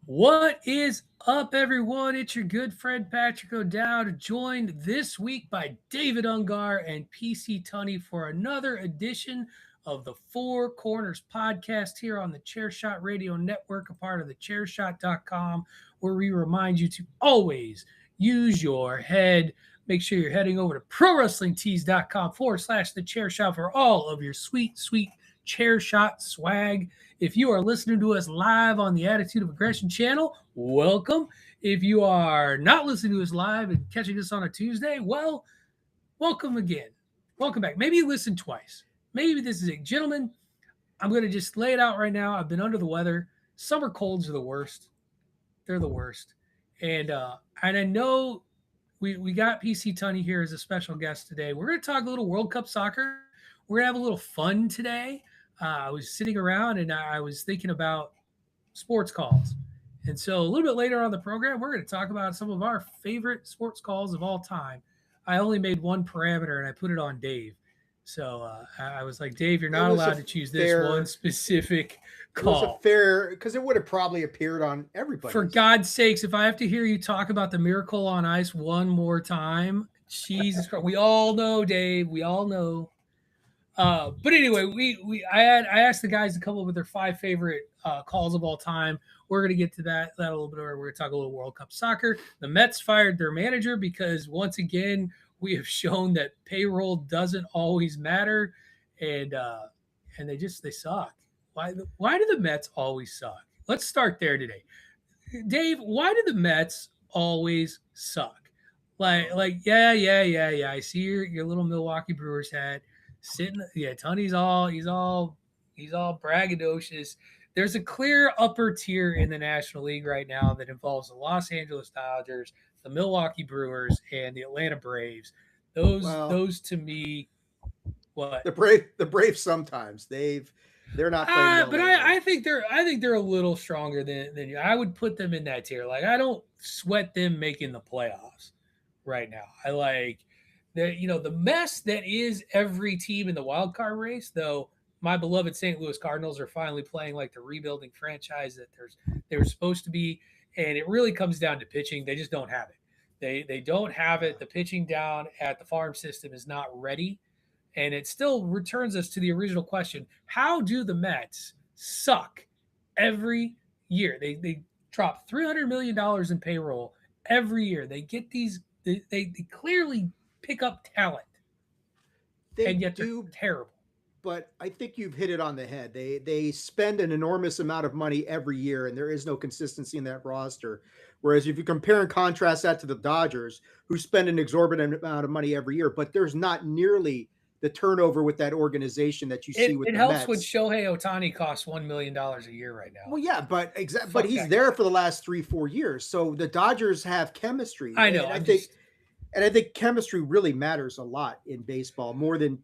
What is up, everyone? It's your good friend Patrick O'Dowd, joined this week by David Ungar and PC Tunney for another edition of the Four Corners podcast here on the Chairshot Radio Network, a part of the Chairshot.com, where we remind you to always use your head. Make sure you're heading over to ProWrestlingTees.com/the Chairshot for all of your sweet, sweet chair shot swag. If you are listening to us live on the Attitude of Aggression channel, welcome. If you are not listening to us live and catching us on a Tuesday, well, welcome again. Welcome back. Maybe you listened twice. Maybe this is it. Gentlemen, I'm going to just lay it out right now. I've been under the weather. Summer colds are the worst. They're the worst. And I know we got PC Tunney here as a special guest today. We're going to talk a little World Cup soccer. We're going to have a little fun today. I was sitting around and I was thinking about sports calls. And so a little bit later on the program, we're going to talk about some of our favorite sports calls of all time. I only made one parameter and I put it on Dave. So I was like, Dave, you're not allowed to choose this one specific call. It was a fair, because it would have probably appeared on everybody. For God's sakes, if I have to hear you talk about the Miracle on Ice one more time, Jesus Christ. We all know, Dave. We all know. But anyway, I asked the guys to come up with their 5 favorite calls of all time. We're going to get to that a little bit. We're going to talk a little World Cup soccer. The Mets fired their manager because once again we have shown that payroll doesn't always matter, and they suck. Why do the Mets always suck? Let's start there today, Dave. Why do the Mets always suck? Yeah. I see your little Milwaukee Brewers hat sitting. Yeah, Tunney's he's all braggadocious. There's a clear upper tier in the National League right now that involves the Los Angeles Dodgers, the Milwaukee Brewers, and the Atlanta Braves. Those to me, what the Braves sometimes they're not playing. But I think they're a little stronger than you. I would put them in that tier. Like, I don't sweat them making the playoffs right now. I like the mess that is every team in the wild card race, though. My beloved St. Louis Cardinals are finally playing like the rebuilding franchise that they were supposed to be, and it really comes down to pitching. They just don't have it. They don't have it. The pitching down at the farm system is not ready, and it still returns us to the original question: how do the Mets suck every year? They drop $300 million in payroll every year. They get these. They clearly pick up talent, and yet they're terrible. But I think you've hit it on the head. They spend an enormous amount of money every year, and there is no consistency in that roster. Whereas if you compare and contrast that to the Dodgers, who spend an exorbitant amount of money every year, but there's not nearly the turnover with that organization that you see with the Mets. It helps when Shohei Ohtani costs $1 million a year right now. Well, yeah, but he's there for the last 3-4 years. So the Dodgers have chemistry. I know. And I think chemistry really matters a lot in baseball, more than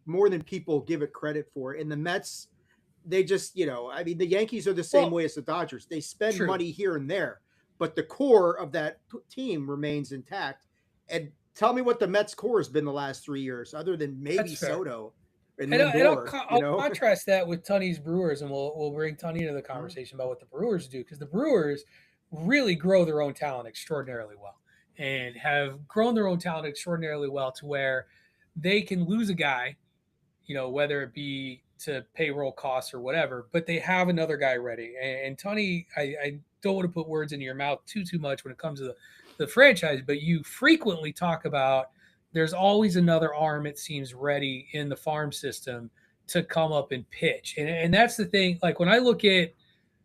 people give it credit for. And the Mets, they just, the Yankees are the same way as the Dodgers. They spend money here and there, but the core of that team remains intact. And tell me what the Mets core has been the last 3 years, other than maybe Soto and Lindor. I'll contrast that with Tunney's Brewers, and we'll bring Tunney into the conversation about what the Brewers do, because the Brewers really grow their own talent extraordinarily well. And have grown their own talent extraordinarily well to where they can lose a guy, whether it be to payroll costs or whatever, but they have another guy ready. And Tunney, I don't want to put words into your mouth too much when it comes to the franchise, but you frequently talk about there's always another arm, it seems, ready in the farm system to come up and pitch. And that's the thing. Like, when I look at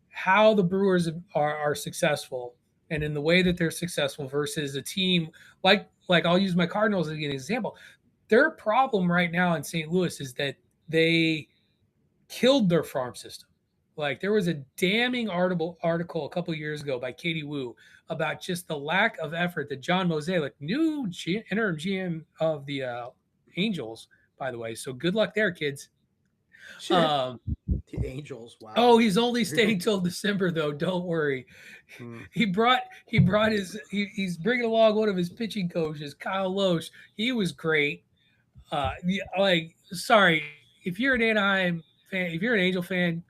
how the Brewers are successful, and in the way that they're successful versus a team like I'll use my Cardinals as an example. Their problem right now in St. Louis is that they killed their farm system. Like, there was a damning article a couple of years ago by Katie Woo about just the lack of effort that John Mozeliak, new interim GM of the Angels, by the way. So good luck there, kids. Sure. The Angels, wow. Oh, he's only staying till December, though. Don't worry. He's bringing along one of his pitching coaches, Kyle Loesch. He was great. Sorry, if you're an Anaheim fan, if you're an Angel fan,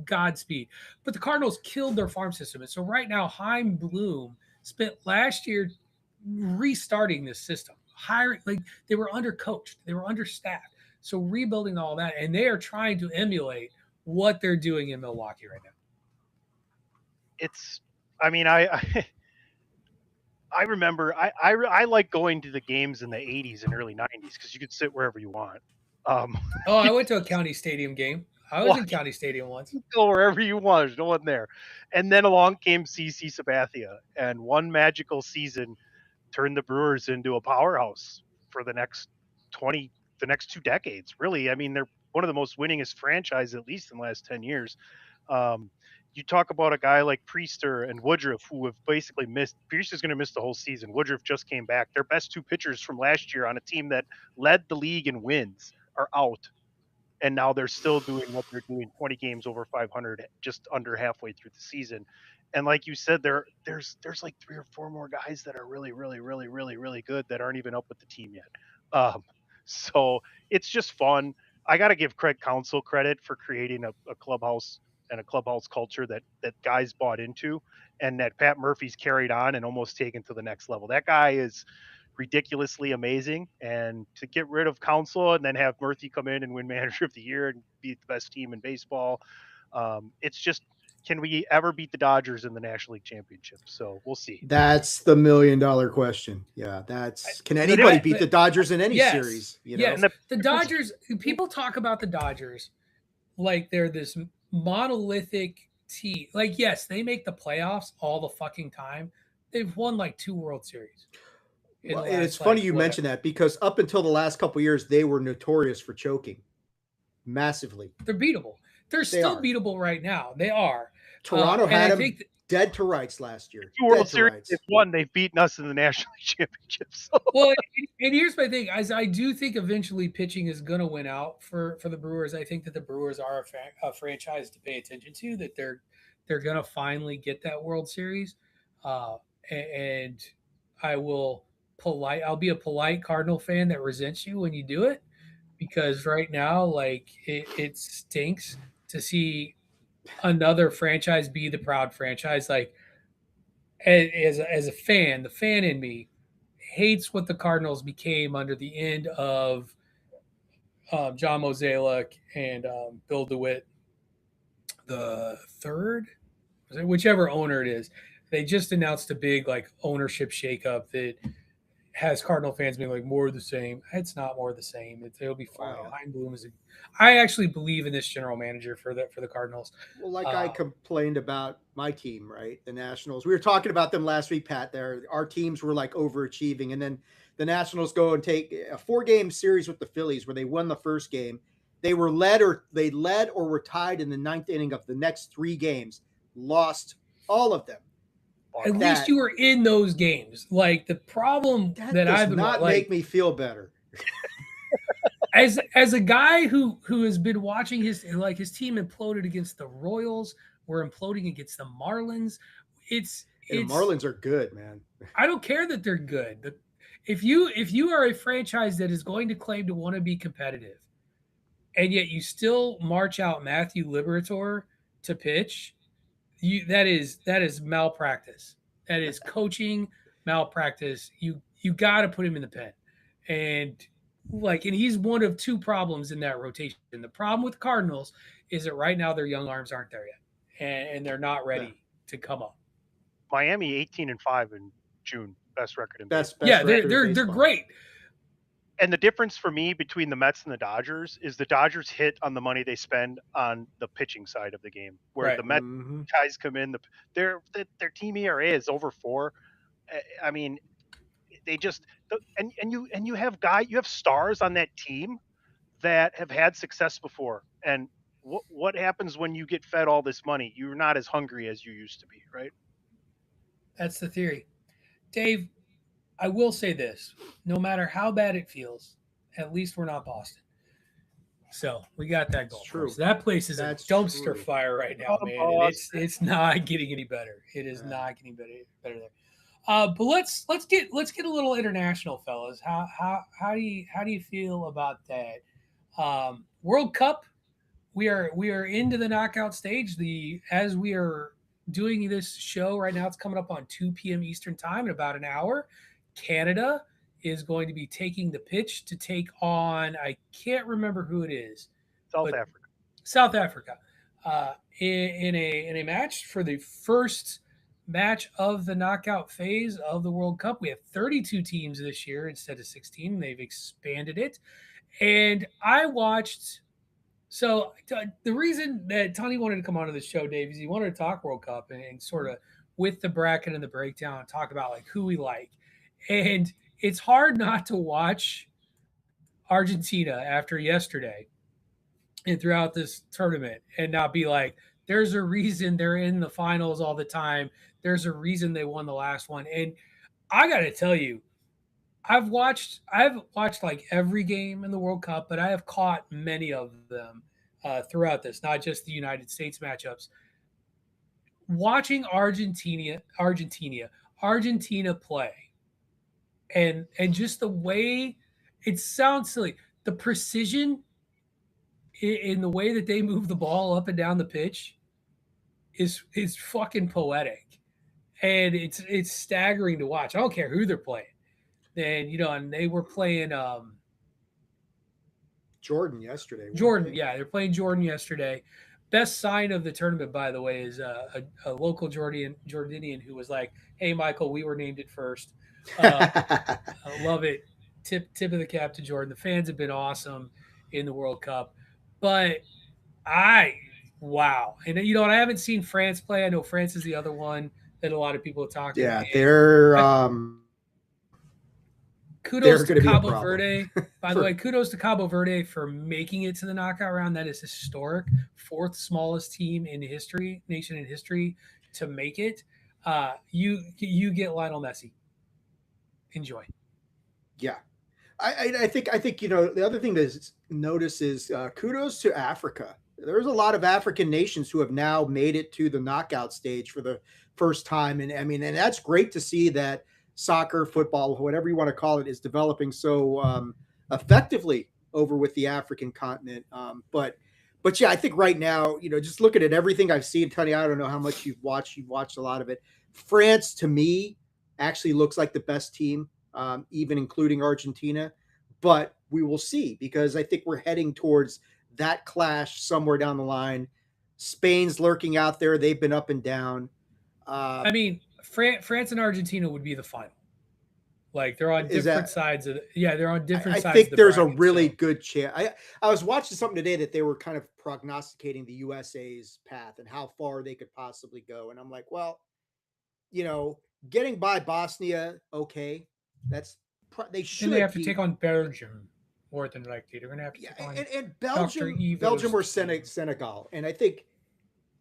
Godspeed. But the Cardinals killed their farm system. And so right now, Chaim Bloom spent last year restarting this system. Hiring, like, they were undercoached, they were understaffed. So rebuilding all that, and they are trying to emulate what they're doing in Milwaukee right now. I remember I like going to the games in the 80s and early 90s because you could sit wherever you want. I went to a County Stadium game. I was in County Stadium once. Go wherever you want. There's no one there. And then along came CC Sabathia, and one magical season turned the Brewers into a powerhouse for the next 2 decades. Really, I mean, they're one of the most winningest franchises, at least in the last 10 years. You talk about a guy like Priester and Woodruff, who have basically missed. Priester's going to miss the whole season. Woodruff just came back. Their best two pitchers from last year on a team that led the league in wins are out. And now they're still doing what they're doing, 20 games over 500, just under halfway through the season. And like you said, there's like 3 or 4 more guys that are really, really, really, really, really good that aren't even up with the team yet. So it's just fun. I got to give Craig Counsell credit for creating a clubhouse and a clubhouse culture that guys bought into, and that Pat Murphy's carried on and almost taken to the next level. That guy is ridiculously amazing, and to get rid of Counsell and then have Murphy come in and win Manager of the Year and beat the best team in baseball, it's just, can we ever beat the Dodgers in the National League Championship? So we'll see. That's the $1 million question. Yeah, can anybody beat the Dodgers in any series? You know? Yes, the Dodgers. People talk about the Dodgers like they're this monolithic team. Like, yes, they make the playoffs all the fucking time. They've won like 2 World Series. Well, and it's funny you mention that, because up until the last couple of years, they were notorious for choking massively. They're beatable. They're still beatable right now. They are. Toronto had them dead to rights last year. 2 World Series they've won. They've beaten us in the National League Championship. So. Well, and here's my thing: I do think eventually pitching is going to win out for the Brewers. I think that the Brewers are a franchise to pay attention to. That they're going to finally get that World Series, and I'll be a polite Cardinal fan that resents you when you do it, because right now, like, it stinks to see another franchise be the proud franchise. Like, as a fan, the fan in me hates what the Cardinals became under the end of John Mozeliak and Bill DeWitt the third, whichever owner it is. They just announced a big like ownership shakeup that has Cardinal fans being like, more of the same. It's not more of the same. It'll be fine. Wow. Chaim Bloom I actually believe in this general manager for the Cardinals. Well, like I complained about my team, right? The Nationals. We were talking about them last week, Pat. Our teams were like overachieving, and then the Nationals go and take a 4-game series with the Phillies where they won the first game. They led or were tied in the 9th inning of the next 3 games, lost all of them. At least you were in those games. Like, the problem that I've been not make me feel better. as a guy who has been watching his team imploded against the Royals, we're imploding against the Marlins. The Marlins are good, man. I don't care that they're good. If you are a franchise that is going to claim to want to be competitive, and yet you still march out Matthew Liberatore to pitch, that is malpractice. That is coaching malpractice. You got to put him in the pen, and he's one of 2 problems in that rotation. And the problem with the Cardinals is that right now their young arms aren't there yet, and they're not ready to come up. Miami 18-5 in June, best record in baseball. Yeah, they're great. And the difference for me between the Mets and the Dodgers is the Dodgers hit on the money they spend on the pitching side of the game, where the Mets guys come in. Their team ERA is over 4. I mean, they just and you have stars on that team that have had success before. And what happens when you get fed all this money? You're not as hungry as you used to be, right? That's the theory, Dave. I will say this: no matter how bad it feels, at least we're not Boston. So we got that goal. True. That place is a dumpster fire right now, man. It's not getting any better. It is not getting better there. But let's get a little international, fellas. How do you feel about that? World Cup we are into the knockout stage. As we are doing this show right now, it's coming up on 2 p.m. Eastern time in about an hour. Canada is going to be taking the pitch to take on, I can't remember who it is, South but Africa. South Africa, in a match for the first match of the knockout phase of the World Cup. We have 32 teams this year instead of 16. They've expanded it, and I watched. So the reason that Tony wanted to come onto the show, Dave, is he wanted to talk World Cup and sort of with the bracket and the breakdown and talk about like who we like. And it's hard not to watch Argentina after yesterday and throughout this tournament and not be like, there's a reason they're in the finals all the time. There's a reason they won the last one. And I got to tell you, I've watched like every game in the World Cup, but I have caught many of them throughout this, not just the United States matchups. Watching Argentina play, and just the way it sounds silly, the precision in the way that they move the ball up and down the pitch is fucking poetic, and it's staggering to watch. I don't care who they're playing. And they were playing Jordan yesterday. Jordan, yeah, they're playing Jordan yesterday. Best sign of the tournament, by the way, is a local Jordanian who was like, "Hey, Michael, we were named it first." I love it. Tip of the cap to Jordan. The fans have been awesome in the World Cup, but wow, and I haven't seen France play. I know France is the other one that a lot of people have talked yeah, about. they're kudos to Cabo Verde. By the way, kudos to Cabo Verde for making it to the knockout round. That is historic. Fourth smallest team in nation in history to make it. You get Lionel Messi. Enjoy. Yeah. I think the other thing to notice is kudos to Africa. There's a lot of African nations who have now made it to the knockout stage for the first time, and and that's great to see that soccer, football, whatever you want to call it, is developing so effectively over with the African continent. But yeah, I think right now, just looking at everything I've seen, Tony, I don't know how much you've watched. You've watched a lot of it. France, to me, actually looks like the best team, even including Argentina. But we will see, because I think we're heading towards that clash somewhere down the line. Spain's lurking out there. They've been up and down. France and Argentina would be the final. Like they're on different sides of they're on different sides. I think there's a really good chance. I was watching something today that they were kind of prognosticating the USA's path and how far they could possibly go. And I'm like, well, getting by Bosnia, okay, they should. And they have to take on Belgium more than likely. They're going to have to take on and Belgium or Senegal. And I think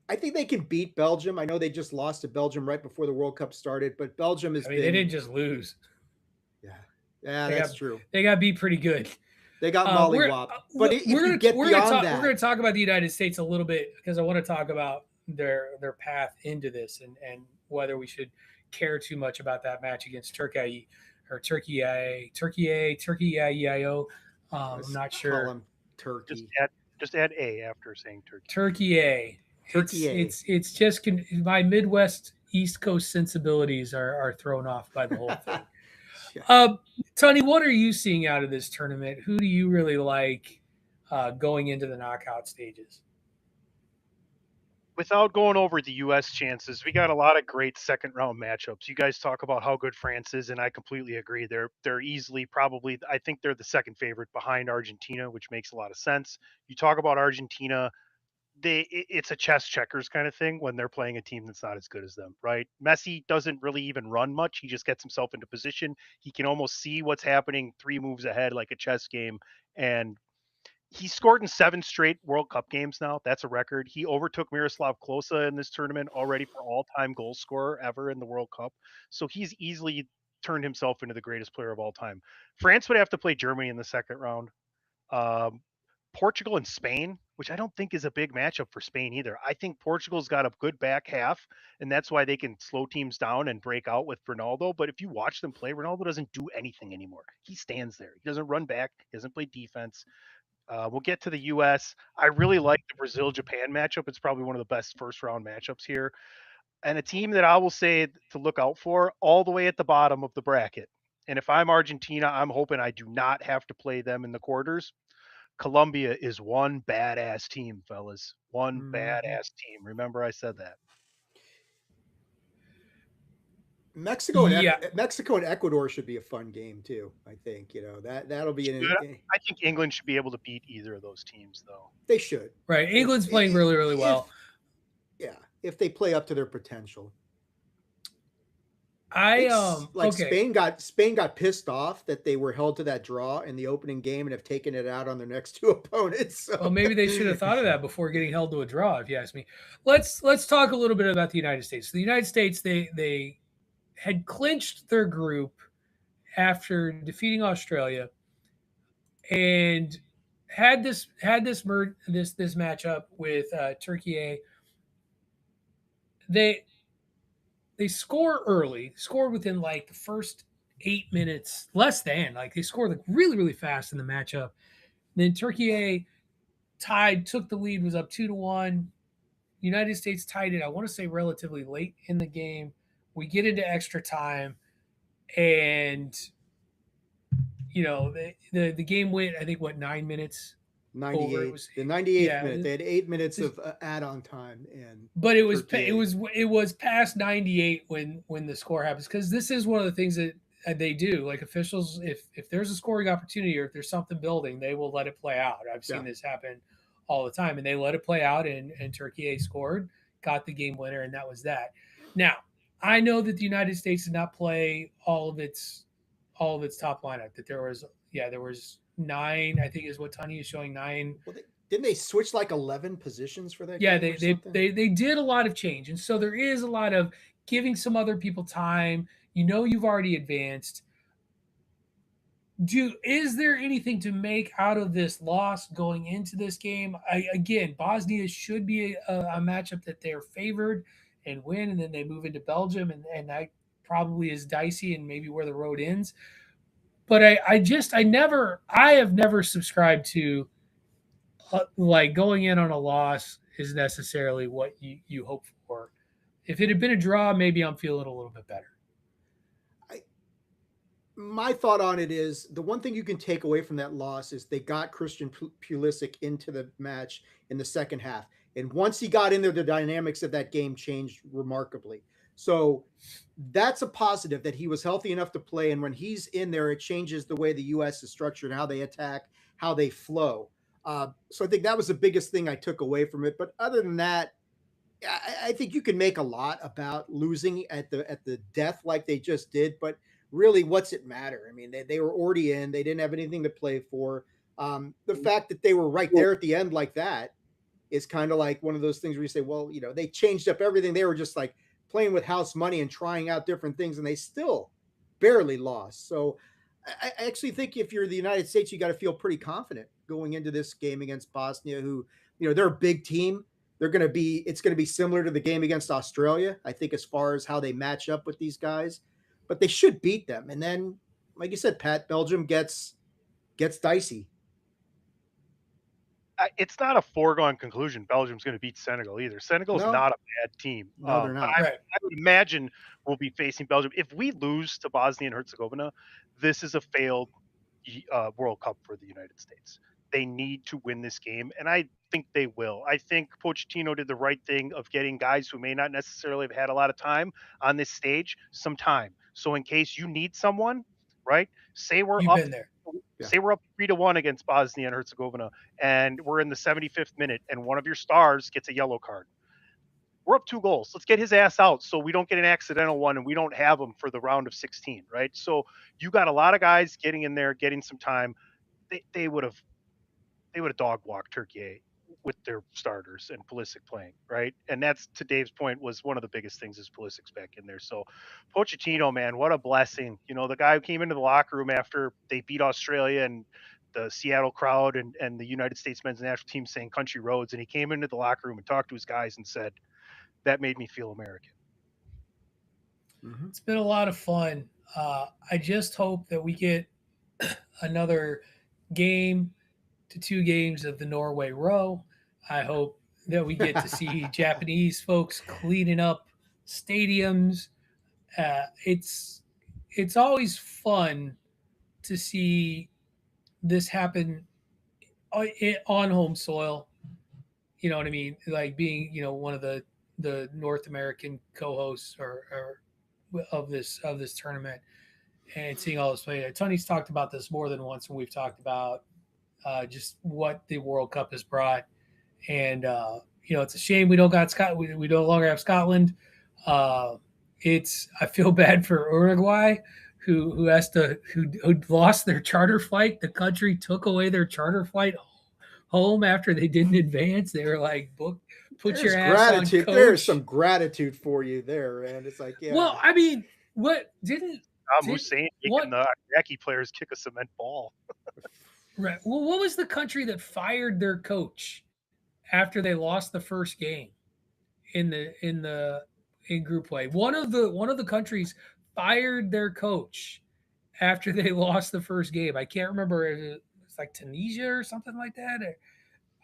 they can beat Belgium. I know they just lost to Belgium right before the World Cup started, but Belgium is. They didn't just lose. Yeah, that's true. They got beat pretty good. They got mollywopped. But we're going to talk about the United States a little bit, because I want to talk about their path into this and whether we should care too much about that match against Turkey. I'm not sure. Call him Turkey. Just add A after saying Turkey. Turkey. It's just my Midwest East Coast sensibilities are thrown off by the whole thing. Tony, what are you seeing out of this tournament? Who do you really like going into the knockout stages? Without going over the U.S. chances, we got a lot of great second round matchups. You guys talk about how good France is, and I completely agree. They're easily probably, I think they're the second favorite behind Argentina, which makes a lot of sense. You talk about Argentina, it's a chess checkers kind of thing when they're playing a team that's not as good as them, right? Messi doesn't really even run much. He just gets himself into position. He can almost see what's happening 3 moves ahead, like a chess game. And he scored in 7 straight World Cup games now. That's a record. He overtook Miroslav Klose in this tournament already for all-time goal scorer ever in the World Cup. So he's easily turned himself into the greatest player of all time. France would have to play Germany in the second round. Portugal and Spain, which I don't think is a big matchup for Spain either. I think Portugal's got a good back half, and that's why they can slow teams down and break out with Ronaldo. But if you watch them play, Ronaldo doesn't do anything anymore. He stands there. He doesn't run back. He doesn't play defense. We'll get to the U.S. I really like the Brazil-Japan matchup. It's probably one of the best first-round matchups here. And a team that I will say to look out for all the way at the bottom of the bracket. And if I'm Argentina, I'm hoping I do not have to play them in the quarters. Colombia is one badass team, fellas. One badass team. Remember I said that. Mexico and Ecuador should be a fun game too. I think that'll be I think England should be able to beat either of those teams, though. They should. Right, England's playing really, really well. If they play up to their potential. Okay. Spain got pissed off that they were held to that draw in the opening game and have taken it out on their next two opponents. So. Well, maybe they should have thought of that before getting held to a draw, if you ask me. Let's talk a little bit about the United States. The United States, they had clinched their group after defeating Australia and had this matchup with Turkey. They score early, scored within like the first 8 minutes, less than like they scored like really, really fast in the matchup. Then Turkey tied, took the lead, was up 2-1. United States tied it, I want to say relatively late in the game. We get into extra time, and the game went, I think, 9 minutes? 98. The 98th minute. They had 8 minutes of add-on time, but it was past 98 when the score happens, because this is one of the things that they do. Like officials, if there's a scoring opportunity or if there's something building, they will let it play out. I've seen this happen all the time, and they let it play out, and Turkey scored, got the game winner, and that was that. Now, I know that the United States did not play all of its top lineup. That there was 9, I think is what Tony is showing, 9. Well, didn't they switch like 11 positions for that? Yeah, they did a lot of change, and so there is a lot of giving some other people time. You've already advanced. Is there anything to make out of this loss going into this game? Again, Bosnia should be a matchup that they're favored and win, and then they move into Belgium, and that probably is dicey and maybe where the road ends. But I have never subscribed to like going in on a loss is necessarily what you hope for. If it had been a draw, maybe I'm feeling a little bit better. My thought on it is the one thing you can take away from that loss is they got Christian Pulisic into the match in the second half. And once he got in there, the dynamics of that game changed remarkably. So that's a positive that he was healthy enough to play. And when he's in there, it changes the way the U.S. is structured, how they attack, how they flow. So I think that was the biggest thing I took away from it. But other than that, I think you can make a lot about losing at the death like they just did. But really, what's it matter? I mean, they were already in. They didn't have anything to play for. The fact that they were right there at the end like that is kind of like one of those things where you say, well, they changed up everything. They were just like playing with house money and trying out different things, and they still barely lost. So I actually think if you're the United States, you got to feel pretty confident going into this game against Bosnia, who, they're a big team. It's going to be similar to the game against Australia, I think, as far as how they match up with these guys. But they should beat them. And then, like you said, Pat, Belgium gets dicey. It's not a foregone conclusion Belgium's going to beat Senegal either. Senegal's not a bad team. No, they're not. I would imagine we'll be facing Belgium. If we lose to Bosnia and Herzegovina, this is a failed World Cup for the United States. They need to win this game, and I think they will. I think Pochettino did the right thing of getting guys who may not necessarily have had a lot of time on this stage some time. So in case you need someone, right? Say we're up 3-1 against Bosnia and Herzegovina, and we're in the 75th minute, and one of your stars gets a yellow card. We're up 2 goals. Let's get his ass out so we don't get an accidental one and we don't have him for the round of 16, right? So you got a lot of guys getting in there, getting some time. They would have dog walked Turkey with their starters and Pulisic playing, right? And that's, to Dave's point, was one of the biggest things is Pulisic's back in there. So Pochettino, man, what a blessing. The guy who came into the locker room after they beat Australia and the Seattle crowd and the United States men's national team saying country roads, and he came into the locker room and talked to his guys and said, that made me feel American. Mm-hmm. It's been a lot of fun. I just hope that we get another game to 2 games of the Norway Row. I hope that we get to see Japanese folks cleaning up stadiums. It's always fun to see this happen on home soil. You know what I mean? Like being, one of the North American co-hosts or of this tournament, and seeing all this play. Tony's talked about this more than once when we've talked about just what the World Cup has brought. And it's a shame we don't got Scotland. We no longer have Scotland. I feel bad for Uruguay, who lost their charter flight. The country took away their charter flight home after they didn't advance. They were like, put your ass on, coach. There's some gratitude for you there, and it's like, yeah. Well, I mean, what didn't Hussein making the Iraqi players kick a cement ball? Right. Well, what was the country that fired their coach after they lost the first game in group play? One of the countries fired their coach after they lost the first game. I can't remember if it's like Tunisia or something like that.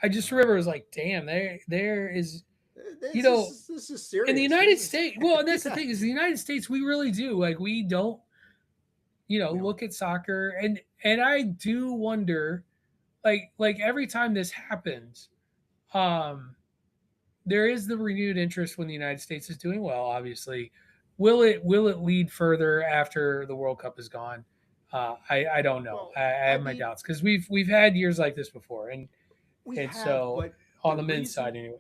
I just remember it was like, damn, there is, this is serious. In the United States. Well, and that's the thing is the United States, we really do. Like, we don't, look at soccer. And I do wonder, like every time this happens, there is the renewed interest when the United States is doing well, obviously. Will it lead further after the World Cup is gone? I don't know. Well, I have my doubts because we've had years like this before, so on the men's side anyway.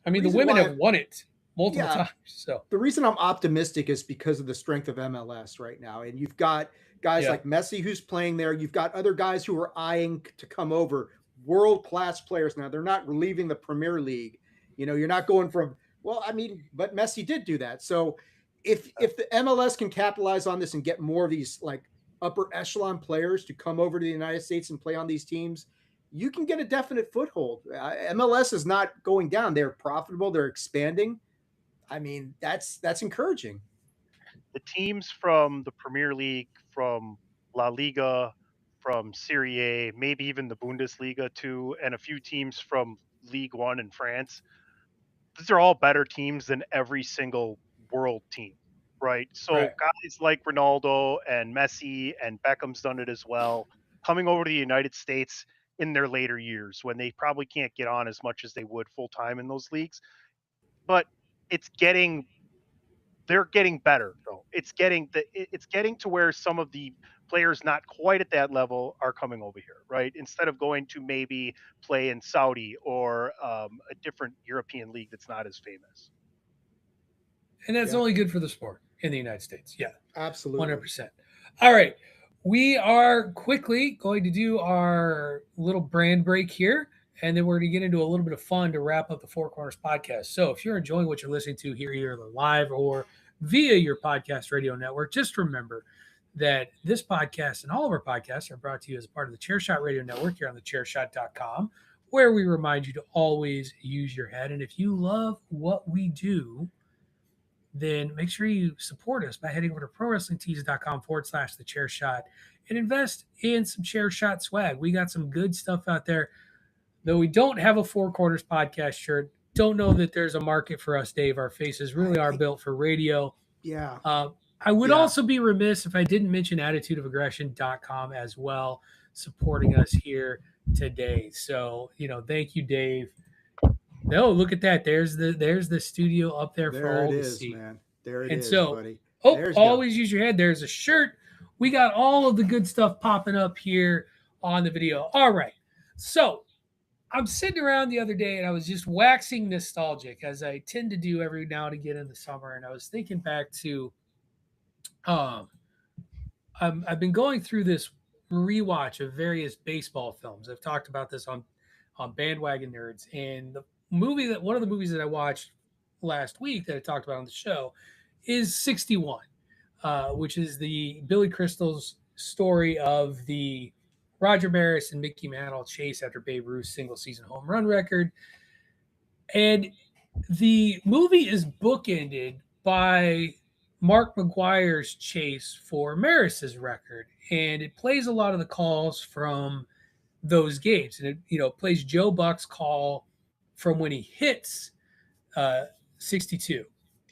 I mean, the women have won it multiple times. So the reason I'm optimistic is because of the strength of MLS right now, and you've got guys like Messi who's playing there. You've got other guys who are eyeing to come over, world-class players. Now they're not leaving the Premier League. You're not going from, but Messi did do that. So if the MLS can capitalize on this and get more of these like upper echelon players to come over to the United States and play on these teams, you can get a definite foothold. MLS is not going down. They're profitable. They're expanding. I mean, that's encouraging. The teams from the Premier League, from La Liga, from Serie A, maybe even the Bundesliga too, and a few teams from Ligue 1 in France, these are all better teams than every single world team, right? So guys like Ronaldo and Messi and Beckham's done it as well, coming over to the United States in their later years when they probably can't get on as much as they would full time in those leagues. But they're getting better though. It's getting to where some of the players not quite at that level are coming over here, right? Instead of going to maybe play in Saudi or a different European league that's not as famous. And that's only good for the sport in the United States. Yeah, absolutely. 100%. All right. We are quickly going to do our little brand break here, and then we're going to get into a little bit of fun to wrap up the Four Corners podcast. So if you're enjoying what you're listening to here, either live or via your podcast radio network, just remember that this podcast and all of our podcasts are brought to you as a part of the Chairshot Radio Network here on thechairshot.com, where we remind you to always use your head. And if you love what we do, then make sure you support us by heading over to prowrestlingtees.com/thechairshot and invest in some Chairshot swag. We got some good stuff out there. Though we don't have a Four Corners podcast shirt, don't know that there's a market for us, Dave. Our faces really are built for radio. Yeah. I would also be remiss if I didn't mention attitudeofaggression.com as well, supporting us here today. So, thank you, Dave. No, look at that. There's the studio up there for all to see. Man. There it is, buddy. Always use your head. There's a shirt. We got all of the good stuff popping up here on the video. All right. So I'm sitting around the other day and I was just waxing nostalgic, as I tend to do every now and again in the summer. And I was thinking back to, I've been going through this rewatch of various baseball films. I've talked about this on Bandwagon Nerds, and one of the movies that I watched last week that I talked about on the show is 61, which is the Billy Crystal's story of the Roger Maris and Mickey Mantle chase after Babe Ruth's single season home run record. And the movie is bookended by Mark McGwire's chase for Maris's record. And it plays a lot of the calls from those games, and it plays Joe Buck's call from when he hits 62,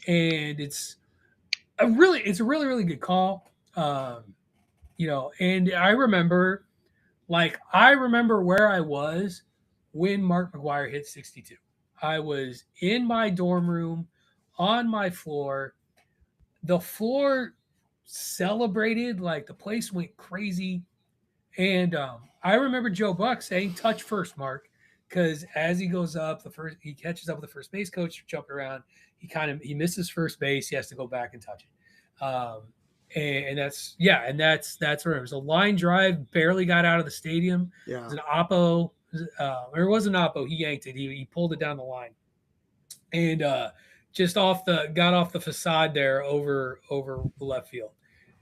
and it's a really good call. And I remember where I was when Mark McGwire hit 62. I was in my dorm room on my floor. The floor celebrated, like the place went crazy. And I remember Joe Buck saying, "Touch first, Mark," because as he goes up, he catches up with the first base coach, jumping around. He misses first base. He has to go back and touch it. And that's where it was a line drive, barely got out of the stadium. Yeah. It was an oppo, or it wasn't oppo. He yanked it. He pulled it down the line, and just got off the facade there over left field.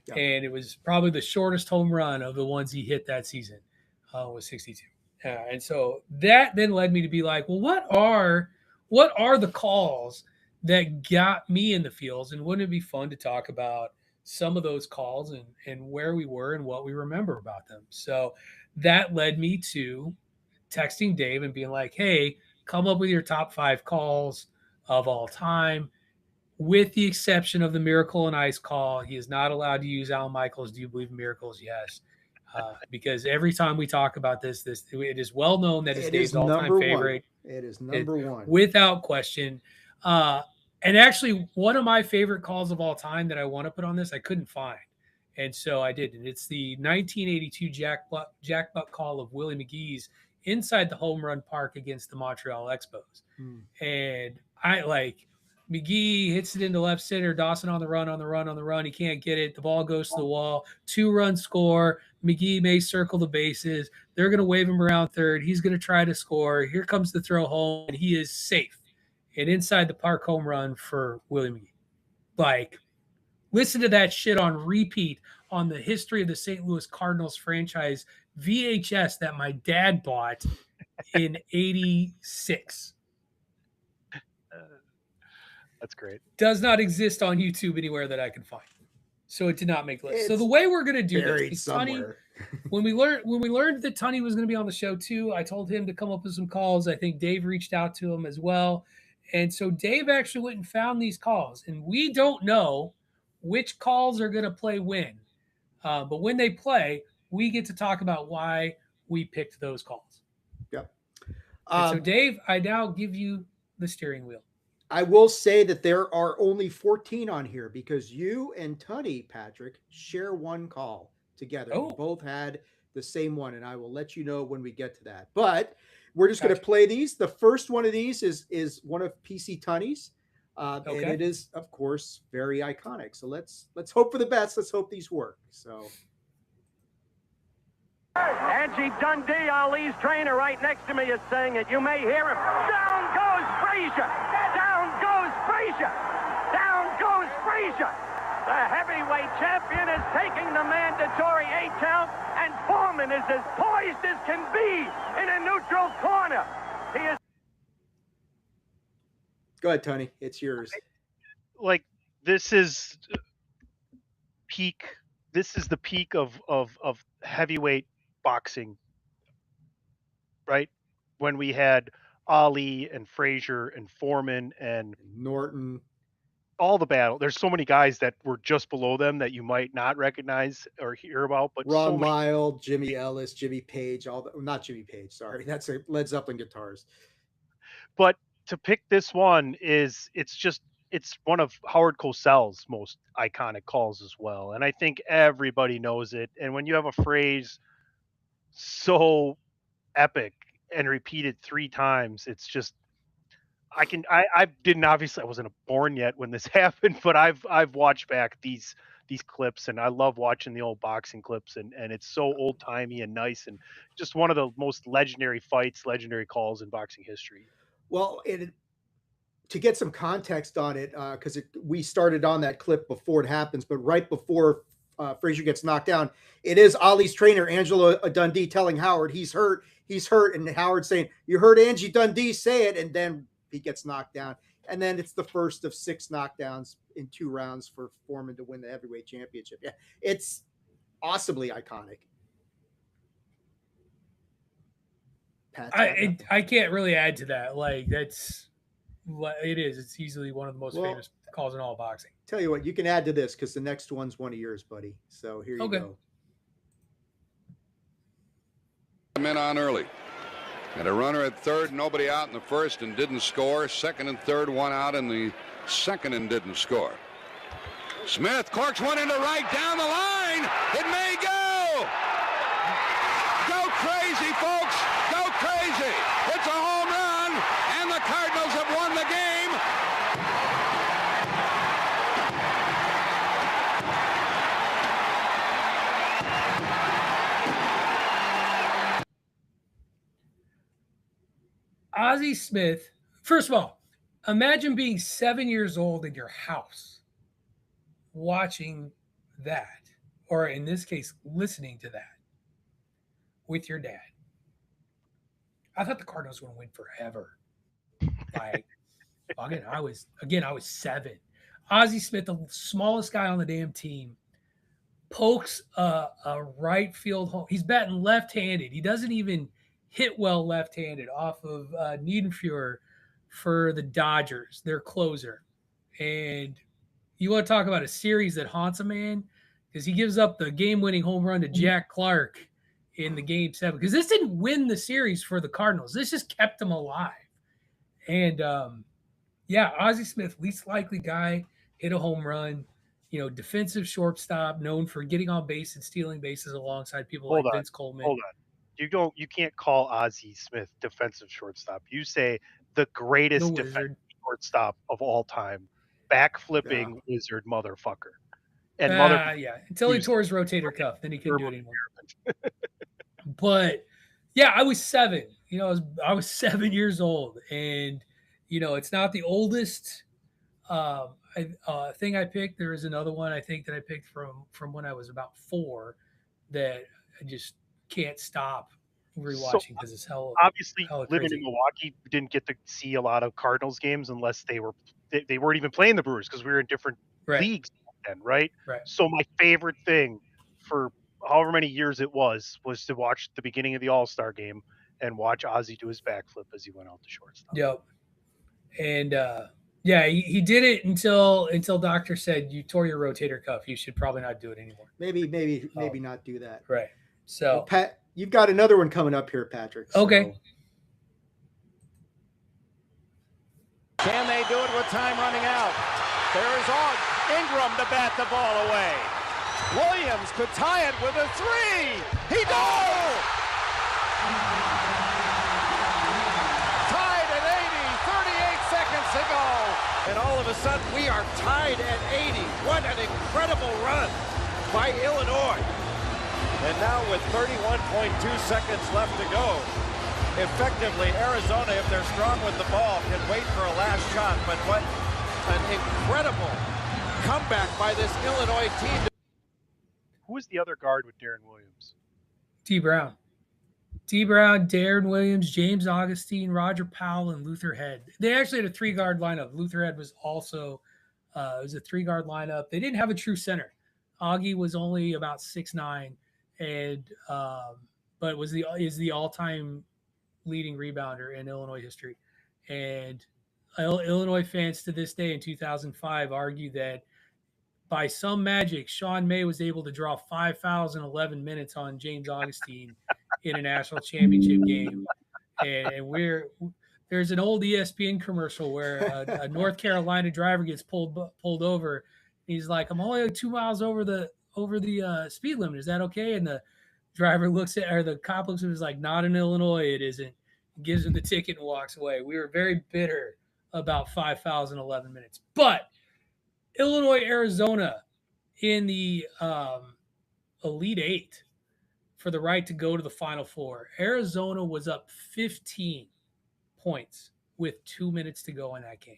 Yeah. And it was probably the shortest home run of the ones he hit that season, was 62. And so that then led me to be like, well, what are the calls that got me in the fields? And wouldn't it be fun to talk about some of those calls and where we were and what we remember about them? So that led me to texting Dave and being like, hey, come up with your top 5 calls of all time, with the exception of the Miracle on Ice call. He is not allowed to use Al Michaels' "Do you believe in miracles?" Yes. Because every time we talk about this, it is well known that it's Dave's all-time favorite. It is number one. Without question. And actually, one of my favorite calls of all time that I want to put on this, I couldn't find. And so I did. And it's the 1982 Jack Buck call of Willie McGee's inside the home run park against the Montreal Expos. And McGee hits it into left center, Dawson on the run. He can't get it. The ball goes to the wall. 2-run score. McGee may circle the bases. They're going to wave him around third. He's going to try to score. Here comes the throw home, and he is safe. An inside the park home run for Willie McGee. Listen to that shit on repeat on the History of the St. Louis Cardinals franchise VHS that my dad bought in 86. That's great. Does not exist on YouTube anywhere that I can find. So it did not make lists. So the way we're going to do this, Tunney, when we learned that Tunney was going to be on the show too, I told him to come up with some calls. I think Dave reached out to him as well. And so Dave actually went and found these calls. And we don't know which calls are going to play when. But when they play, we get to talk about why we picked those calls. Yep. So Dave, I now give you the steering wheel. I will say that there are only 14 on here because you and Tunney, Patrick, share one call together. We both had the same one, and I will let you know when we get to that. But we're just going to play these. The first one of these is one of PC Tunney's, and it is, of course, very iconic. So let's hope for the best. Let's hope these work. So. Angie Dundee, Ali's trainer, right next to me, is saying it. You may hear him. Down goes Frazier. Down goes Frazier. Down goes Frazier. The heavyweight champion is taking the mandatory 8 count, and Foreman is as poised as can be in a neutral corner. He is. Go ahead, Tunney. It's yours. This is peak. This is the peak of heavyweight boxing, right? When we had Ali and Frazier and Foreman and Norton, all the battle. There's so many guys that were just below them that you might not recognize or hear about. But Ron Lyle, Jimmy Ellis, Jimmy Page, not Jimmy Page. Sorry, that's a Led Zeppelin guitars. But to pick this one it's one of Howard Cosell's most iconic calls as well, and I think everybody knows it. And when you have a phrase so epic and repeated 3 times, it's just I wasn't born yet when this happened, but I've watched back these clips, and I love watching the old boxing clips, and it's so old timey and nice, and just one of the most legendary calls in boxing history. Well, to get some context on it, because we started on that clip before it happens, but right before Frazier gets knocked down, it is Ali's trainer, Angelo Dundee, telling Howard he's hurt, and Howard saying, "You heard Angie Dundee say it," and then he gets knocked down. And then it's the first of 6 knockdowns in 2 rounds for Foreman to win the heavyweight championship. Yeah, it's awesomely iconic. I can't really add to that. Like, that's what it is. It's easily one of the most famous calls in all of boxing. Tell you what, you can add to this because the next one's one of yours, buddy. So here you go. Men on early. And a runner at third, nobody out in the first and didn't score. Second and third, one out in the second and didn't score. Smith corks one into right down the line. It may go. Go crazy, folks. Go crazy. It's a home run, and the Cardinals have won the game. Ozzie Smith, first of all, imagine being 7 years old in your house watching that, or in this case, listening to that with your dad. I thought the Cardinals were going to win forever. Like, I was 7. Ozzie Smith, the smallest guy on the damn team, pokes a right field home. He's batting left-handed. He doesn't even hit well left-handed off of Niedenfuer for the Dodgers, their closer. And you want to talk about a series that haunts a man? Because he gives up the game-winning home run to Jack Clark in the Game 7. Because this didn't win the series for the Cardinals. This just kept them alive. And, Ozzie Smith, least likely guy, hit a home run. Defensive shortstop, known for getting on base and stealing bases alongside people like Vince Coleman. Hold on. You can't call Ozzie Smith defensive shortstop. You say the greatest defensive shortstop of all time, backflipping wizard motherfucker. And until he tore his rotator cuff, then he couldn't do it anymore. But I was 7. I was 7 years old, and it's not the oldest thing I picked. There is another one I think that I picked from when I was about 4 that I just can't stop rewatching because it's obviously hella living crazy. in Milwaukee, we didn't get to see a lot of Cardinals games unless they weren't even playing the Brewers because we were in different leagues then, right? So my favorite thing for however many years it was to watch the beginning of the All-Star game and watch Ozzie do his backflip as he went out to shortstop. Yep. And he did it until doctor said you tore your rotator cuff. You should probably not do it anymore. Maybe not do that. Right. So, well, Pat, you've got another one coming up here, Patrick. So. Okay. Can they do it with time running out? There is Ingram to bat the ball away. Williams could tie it with a 3. He does! Tied at 80, 38 seconds to go. And all of a sudden, we are tied at 80. What an incredible run by Illinois. And now with 31.2 seconds left to go, effectively Arizona, if they're strong with the ball, can wait for a last shot. But what an incredible comeback by this Illinois team. Who was the other guard with Darren Williams? T. Brown, Darren Williams, James Augustine, Roger Powell, and Luther Head. They actually had a 3-guard lineup. Luther Head was also it was a 3-guard lineup. They didn't have a true center. Augie was only about 6'9", and but is the all-time leading rebounder in Illinois history. And Illinois fans to this day in 2005 argue that by some magic, Sean May was able to draw 5 fouls in 11 minutes on James Augustine in a national championship game. And there's an old ESPN commercial where a North Carolina driver gets pulled over. He's like, I'm only 2 miles over the speed limit. Is that okay? And the driver the cop looks at him and is like, not in Illinois, it isn't. Gives him the ticket and walks away. We were very bitter about 5 fouls in 11 minutes. But Illinois, Arizona in the Elite 8 for the right to go to the Final Four. Arizona was up 15 points with 2 minutes to go in that game.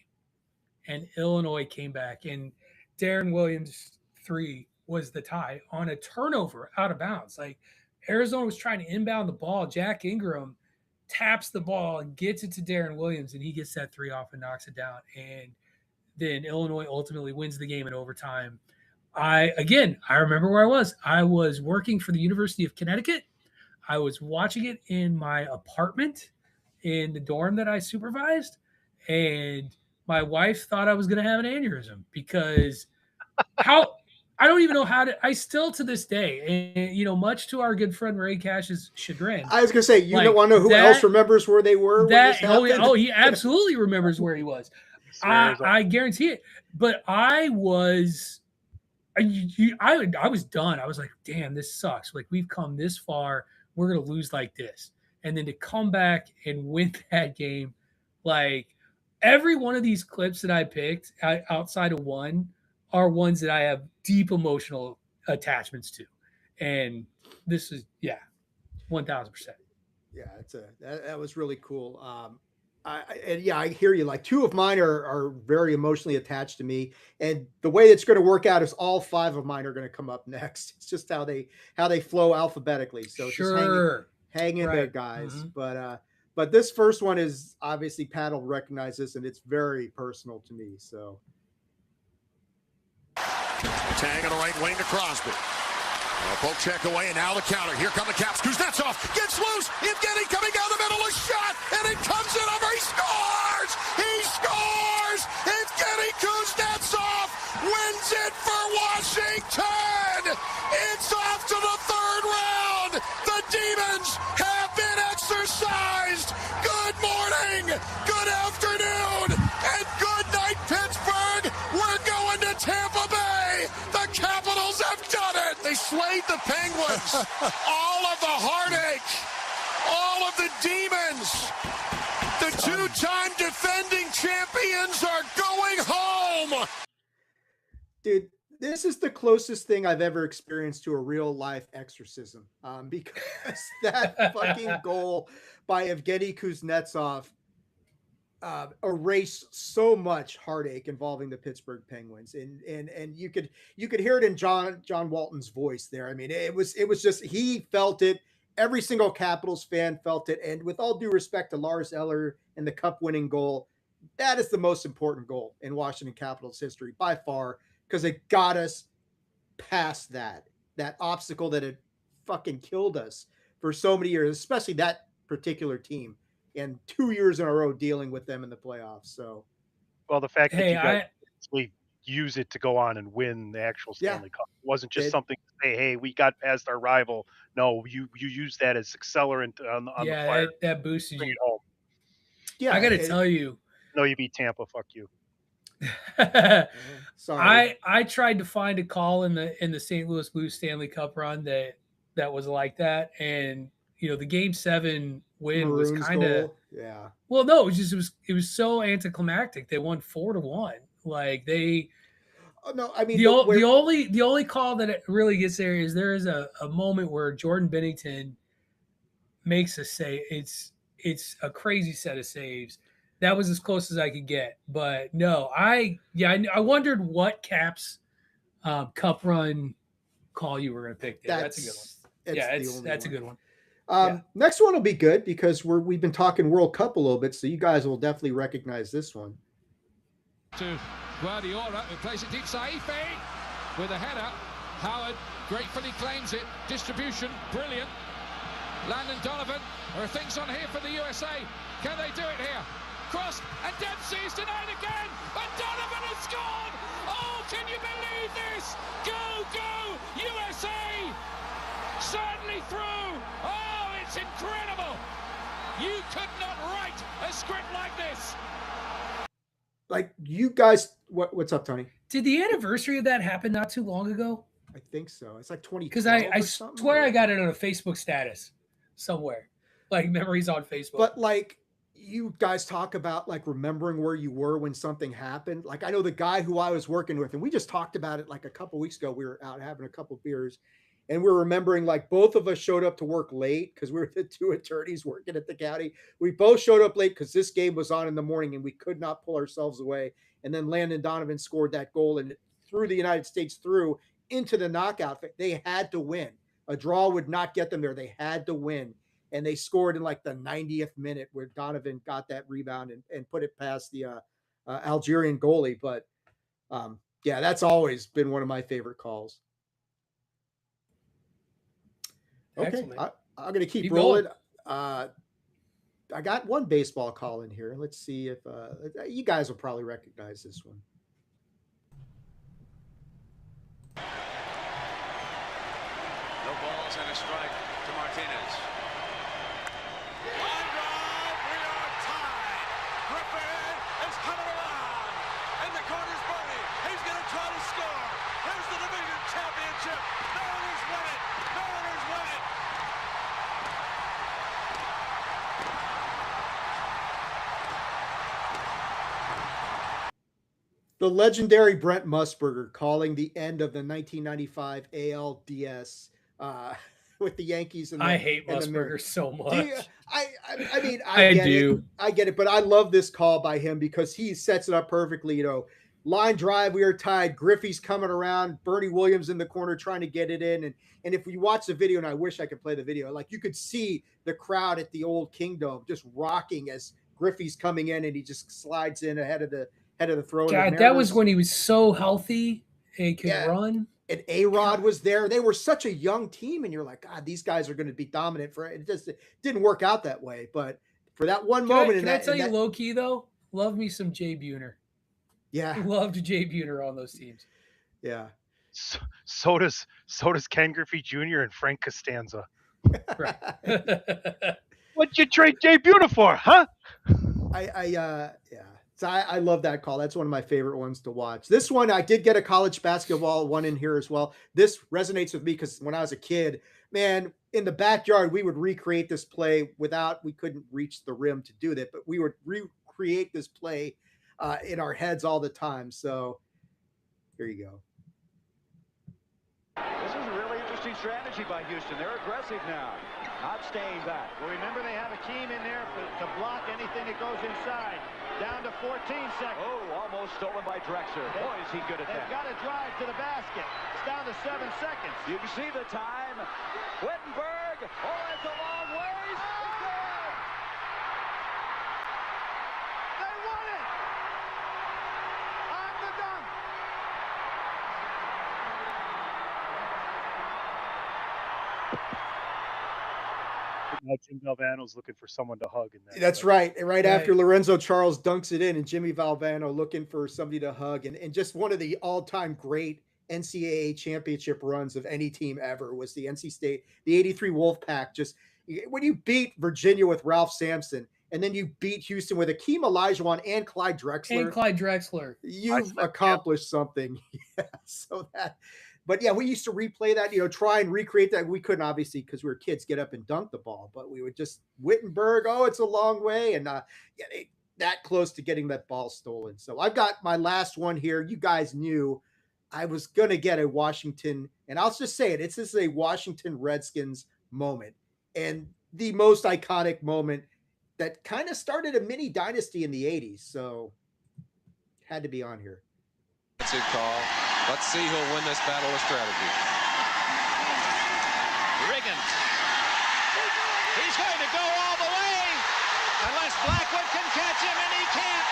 And Illinois came back, and Darren Williams' 3 was the tie on a turnover out of bounds. Like, Arizona was trying to inbound the ball. Jack Ingram taps the ball and gets it to Darren Williams, and he gets that 3 off and knocks it down. And then Illinois ultimately wins the game in overtime. I remember where I was. I was working for the University of Connecticut. I was watching it in my apartment in the dorm that I supervised, and my wife thought I was going to have an aneurysm because how I don't even know how to. I still to this day, and much to our good friend Ray Cash's chagrin. I was gonna say, you don't want to know who else remembers where they were. He absolutely remembers where he was. I guarantee it. But I was done. I was like, damn, this sucks. Like, we've come this far. We're going to lose like this. And then to come back and win that game, like every one of these clips that I picked outside of one are ones that I have deep emotional attachments to. And this is, 1,000%. Yeah, that was really cool. I hear you. Like, two of mine are very emotionally attached to me, and the way it's going to work out is all 5 of mine are going to come up next. It's just how they flow alphabetically. So sure, just hang in there, guys. Mm-hmm. But this first one is obviously Pat will recognize this, and it's very personal to me. So tag on the right wing to Crosby. Poke check away, and now the counter. Here come the Caps. Kuznetsov gets loose. Evgeny coming down the middle. A shot, and it comes in over. He scores! He scores! Evgeny Kuznetsov wins it for Washington! It's off to the 3rd round. The Demons have been exercised. Good morning, good afternoon, and good night, Pittsburgh. We're going to Tampa Bay. The Capitals have done it. They slayed the Penguins. All of the heartache, all of the demons. The 2-time defending champions are going home. Dude, this is the closest thing I've ever experienced to a real life exorcism. Because that fucking goal by Evgeny Kuznetsov erased so much heartache involving the Pittsburgh Penguins, and you could hear it in John Walton's voice there. I mean, it was just, he felt it. Every single Capitals fan felt it. And with all due respect to Lars Eller and the cup winning goal, that is the most important goal in Washington Capitals history by far, because it got us past that obstacle that had fucking killed us for so many years, especially that particular team. And 2 years in a row dealing with them in the playoffs. So, well, the fact that you guys actually use it to go on and win the actual Stanley Cup, it wasn't just something to say, "Hey, we got past our rival." No, you use that as accelerant on the fire. That boosted you. Home. Yeah, I got to tell you. No, you beat Tampa. Fuck you. Sorry. I tried to find a call in the St. Louis Blues Stanley Cup run that was like that, and the Game 7 win was kind of Well, no, it was so anticlimactic. They won 4-1. Like they. No, I mean the only call that it really gets there is a moment where Jordan Binnington makes a save. It's a crazy set of saves. That was as close as I could get. But no, I wondered what Caps Cup run call you were going to pick there. That's a good one. That's a good one. Next one will be good because we've been talking World Cup a little bit, so you guys will definitely recognize this one. To Guardiola, who plays it deep. Saifi with a header. Howard gratefully claims it. Distribution, brilliant. Landon Donovan. There are things on here for the USA. Can they do it here? Cross, and Dempsey is denied again. And Donovan has scored. Oh, can you believe this? Go, USA! Certainly through. Oh, it's incredible. You could not write a script like this. Like, you guys, what's up, Tony? Did the anniversary of that happen not too long ago? I think so. It's like 20. Because I swear I got it on a Facebook status somewhere, like memories on Facebook. But like, you guys talk about like remembering where you were when something happened. Like, I know the guy who I was working with, and we just talked about it like a couple weeks ago. We were out having a couple beers, and we're remembering like both of us showed up to work late because we were the 2 attorneys working at the county. We both showed up late because this game was on in the morning and we could not pull ourselves away. And then Landon Donovan scored that goal and threw the United States through into the knockout. They had to win. A draw would not get them there. They had to win. And they scored in like the 90th minute where Donovan got that rebound and put it past the Algerian goalie. But that's always been one of my favorite calls. Okay, I'm going to keep rolling. I got one baseball call in here. Let's see if you guys will probably recognize this one. No balls and a strike to Martinez. Line drive, we are tied. Griffin is coming around. In the corner's Bernie. He's going to try to score. Here's the division championship. Mariners win it. Mariners win it. The legendary Brent Musburger calling the end of the 1995 ALDS with the Yankees. And I hate Musburger so much. I mean, I get it, but I love this call by him because he sets it up perfectly. You know, line drive, we are tied. Griffey's coming around. Bernie Williams in the corner trying to get it in. And if you watch the video, and I wish I could play the video, like you could see the crowd at the old Kingdom just rocking as Griffey's coming in, and he just slides in ahead of the throw. God, that was when he was so healthy and could run. And A-Rod was there. They were such a young team, and you're like, God, these guys are going to be dominant. It just didn't work out that way. But for that one moment, can I tell you, low key though, love me some Jay Buhner. Yeah, loved Jay Buhner on those teams. Yeah. So does Ken Griffey Jr. and Frank Costanza. Right. What'd you trade Jay Buhner for, huh? Yeah. So I love that call. That's one of my favorite ones to watch. This one, I did get a college basketball one in here as well. This resonates with me because when I was a kid, man, in the backyard, we would recreate this play we couldn't reach the rim to do that, but we would recreate this play in our heads all the time. So here you go. This is a really interesting strategy by Houston. They're aggressive now, not staying back. Well, remember, they have a team in there to block anything that goes inside. Down to 14 seconds. Oh, almost stolen by Drexler. Boy, is he good at that. They've got to drive to the basket. It's down to 7 seconds. You can see the time. Wittenberg. Oh, that's a long ways. Oh! They won it. On the dunk. Now Jim Valvano's looking for someone to hug. That's right. Right after Lorenzo Charles dunks it in, and Jimmy Valvano looking for somebody to hug. And just one of the all-time great NCAA championship runs of any team ever was the NC State, the 83 Wolfpack. Just when you beat Virginia with Ralph Sampson, and then you beat Houston with Akeem Olajuwon and Clyde Drexler. You've accomplished something. Yeah, so that... But yeah, we used to replay that, try and recreate that. We couldn't, obviously, because we were kids, get up and dunk the ball, but we would just Wittenberg. Oh, it's a long way. And that close to getting that ball stolen. So I've got my last one here. You guys knew I was going to get a Washington, and I'll just say it. This is a Washington Redskins moment, and the most iconic moment that kind of started a mini dynasty in the 80s. So had to be on here. That's a call. Let's see who'll win this battle of strategy. Riggin. He's going to go all the way unless Blackwood can catch him, and he can't.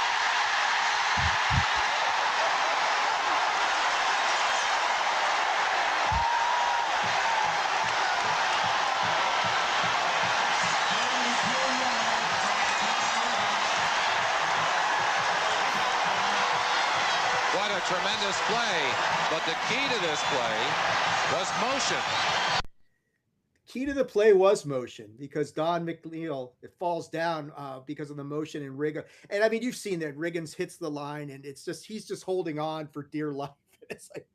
What a tremendous play, but the key to this play was motion. Key to the play was motion because Don McNeil, it falls down because of the motion in Riggins. And I mean, you've seen that Riggins hits the line and he's just holding on for dear life. It's like,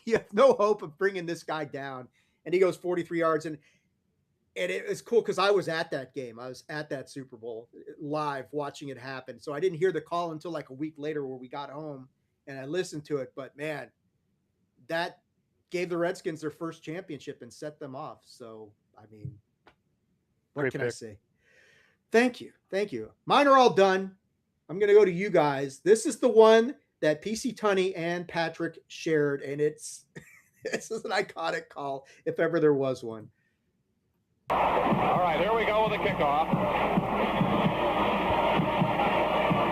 you have no hope of bringing this guy down. And he goes 43 yards. And it was cool because I was at that game. I was at that Super Bowl live watching it happen. So I didn't hear the call until like a week later where we got home and I listened to it. But man, that gave the Redskins their first championship and set them off. So, I mean, what can I say? Thank you. Thank you. Mine are all done. I'm going to go to you guys. This is the one that PC Tunney and Patrick shared, and this is an iconic call if ever there was one. All right, here we go with the kickoff.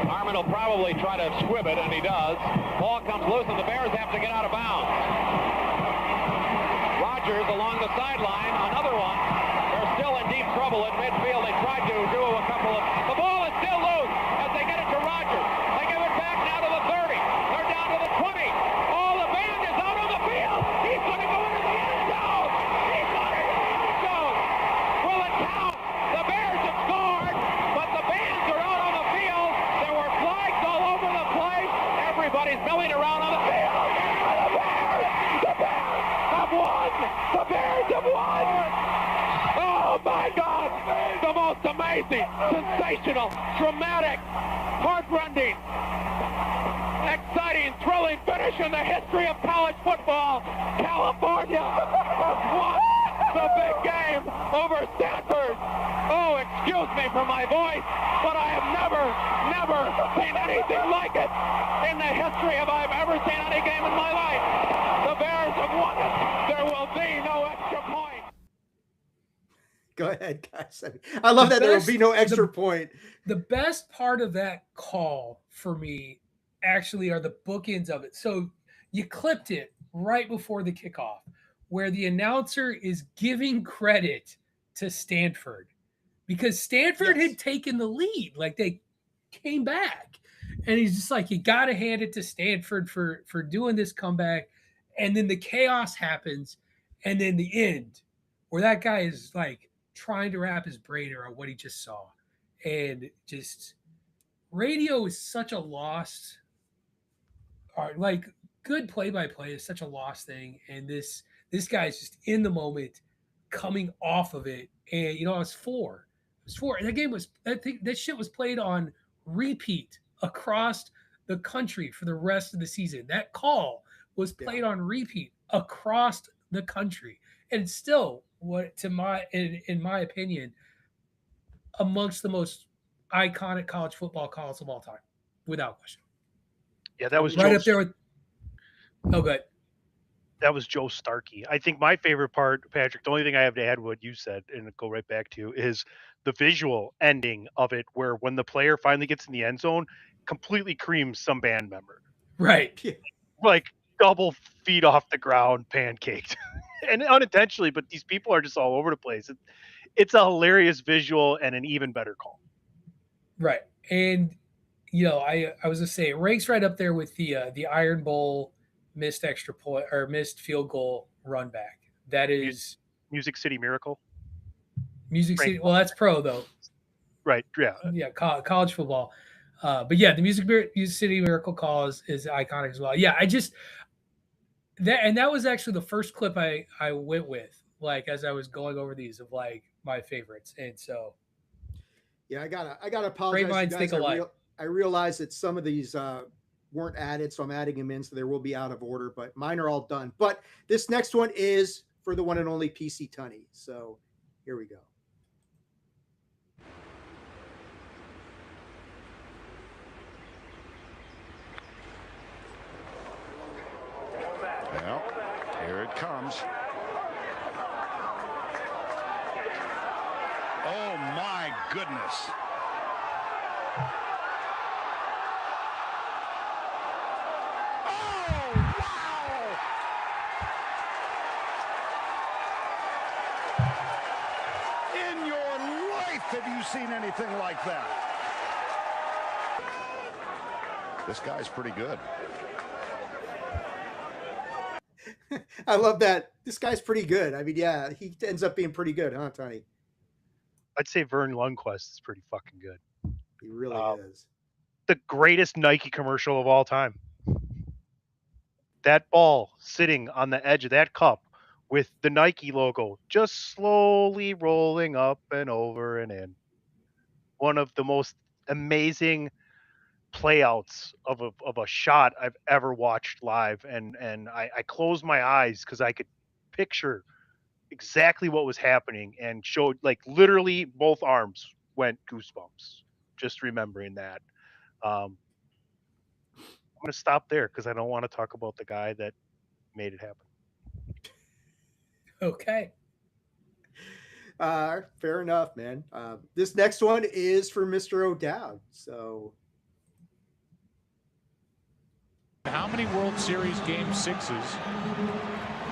Harmon will probably try to squib it, and he does. Ball comes loose, and the Bears have to get out of bounds. Rodgers along the sideline, another one. They're still still in deep trouble at midfield. They tried to do a couple of... The ball is still loose as they get it to Rogers. They give it back now to the 30. They're down to the 20. Oh, the band is out on the field. He's going to go into the end zone. He's going into the end zone. Will it count? The Bears have scored, but the bands are out on the field. There were flags all over the place. Everybody's milling around on the field. The Bears have won. The Bears have won. Oh my God! The most amazing, sensational, dramatic, heartrending, exciting, thrilling finish in the history of college football. California has won the big game over Stanford. Oh, excuse me for my voice, but I have never seen anything like it in the history of I've ever seen any game in my life. The Bears have won it. There will be no extra point. Go ahead, guys. I love that there will be no extra point. The best part of that call for me actually are the bookends of it. So you clipped it right before the kickoff where the announcer is giving credit to Stanford because Stanford had taken the lead. Like they came back and he's just like, you got to hand it to Stanford for doing this comeback. And then the chaos happens. And then the end where that guy is like trying to wrap his brain around what he just saw. And just radio is such a lost art. Like good play-by-play is such a lost thing. And this guy's just in the moment coming off of it. And, you know, it was four. And that game was, I think that shit was played on repeat across the country for the rest of the season. That call was played on repeat across the country. And still, in my opinion, amongst the most iconic college football calls of all time, without question. Yeah, that was right up there with. Oh, good. That was Joe Starkey. I think my favorite part, Patrick, the only thing I have to add what you said and go right back to is the visual ending of it, where when the player finally gets in the end zone, completely creams some band member. Right. Like double feet off the ground, pancaked. And unintentionally, but these people are just all over the place. It's a hilarious visual and an even better call. Right. And, you know, I was going to say, it ranks right up there with the Iron Bowl missed extra point or missed field goal run back. That is Music City Miracle. Music City. Well, that's pro though. Right. Yeah. Yeah. College football. But yeah, the Music City Miracle call is iconic as well. Yeah. That was actually the first clip I went with, like, as I was going over these of like my favorites. And so. Yeah, I gotta apologize. Great minds think alike. I realize that some of these weren't added, so I'm adding them in, so there will be out of order, but mine are all done. But this next one is for the one and only PC Tunney. So here we go. Well, here it comes. Oh my goodness. Have you seen anything like that? This guy's pretty good. I love that. This guy's pretty good. I mean, yeah, he ends up being pretty good, huh, Tony? I'd say Vern Lundquist is pretty fucking good. He really is. The greatest Nike commercial of all time. That ball sitting on the edge of that cup with the Nike logo just slowly rolling up and over and in. One of the most amazing playouts of a shot I've ever watched live. And I closed my eyes because I could picture exactly what was happening and showed, like, literally both arms went goosebumps just remembering that. I'm going to stop there because I don't want to talk about the guy that made it happen. Okay. Fair enough, man. This next one is for Mr. O'Dowd. So, how many World Series Game 6s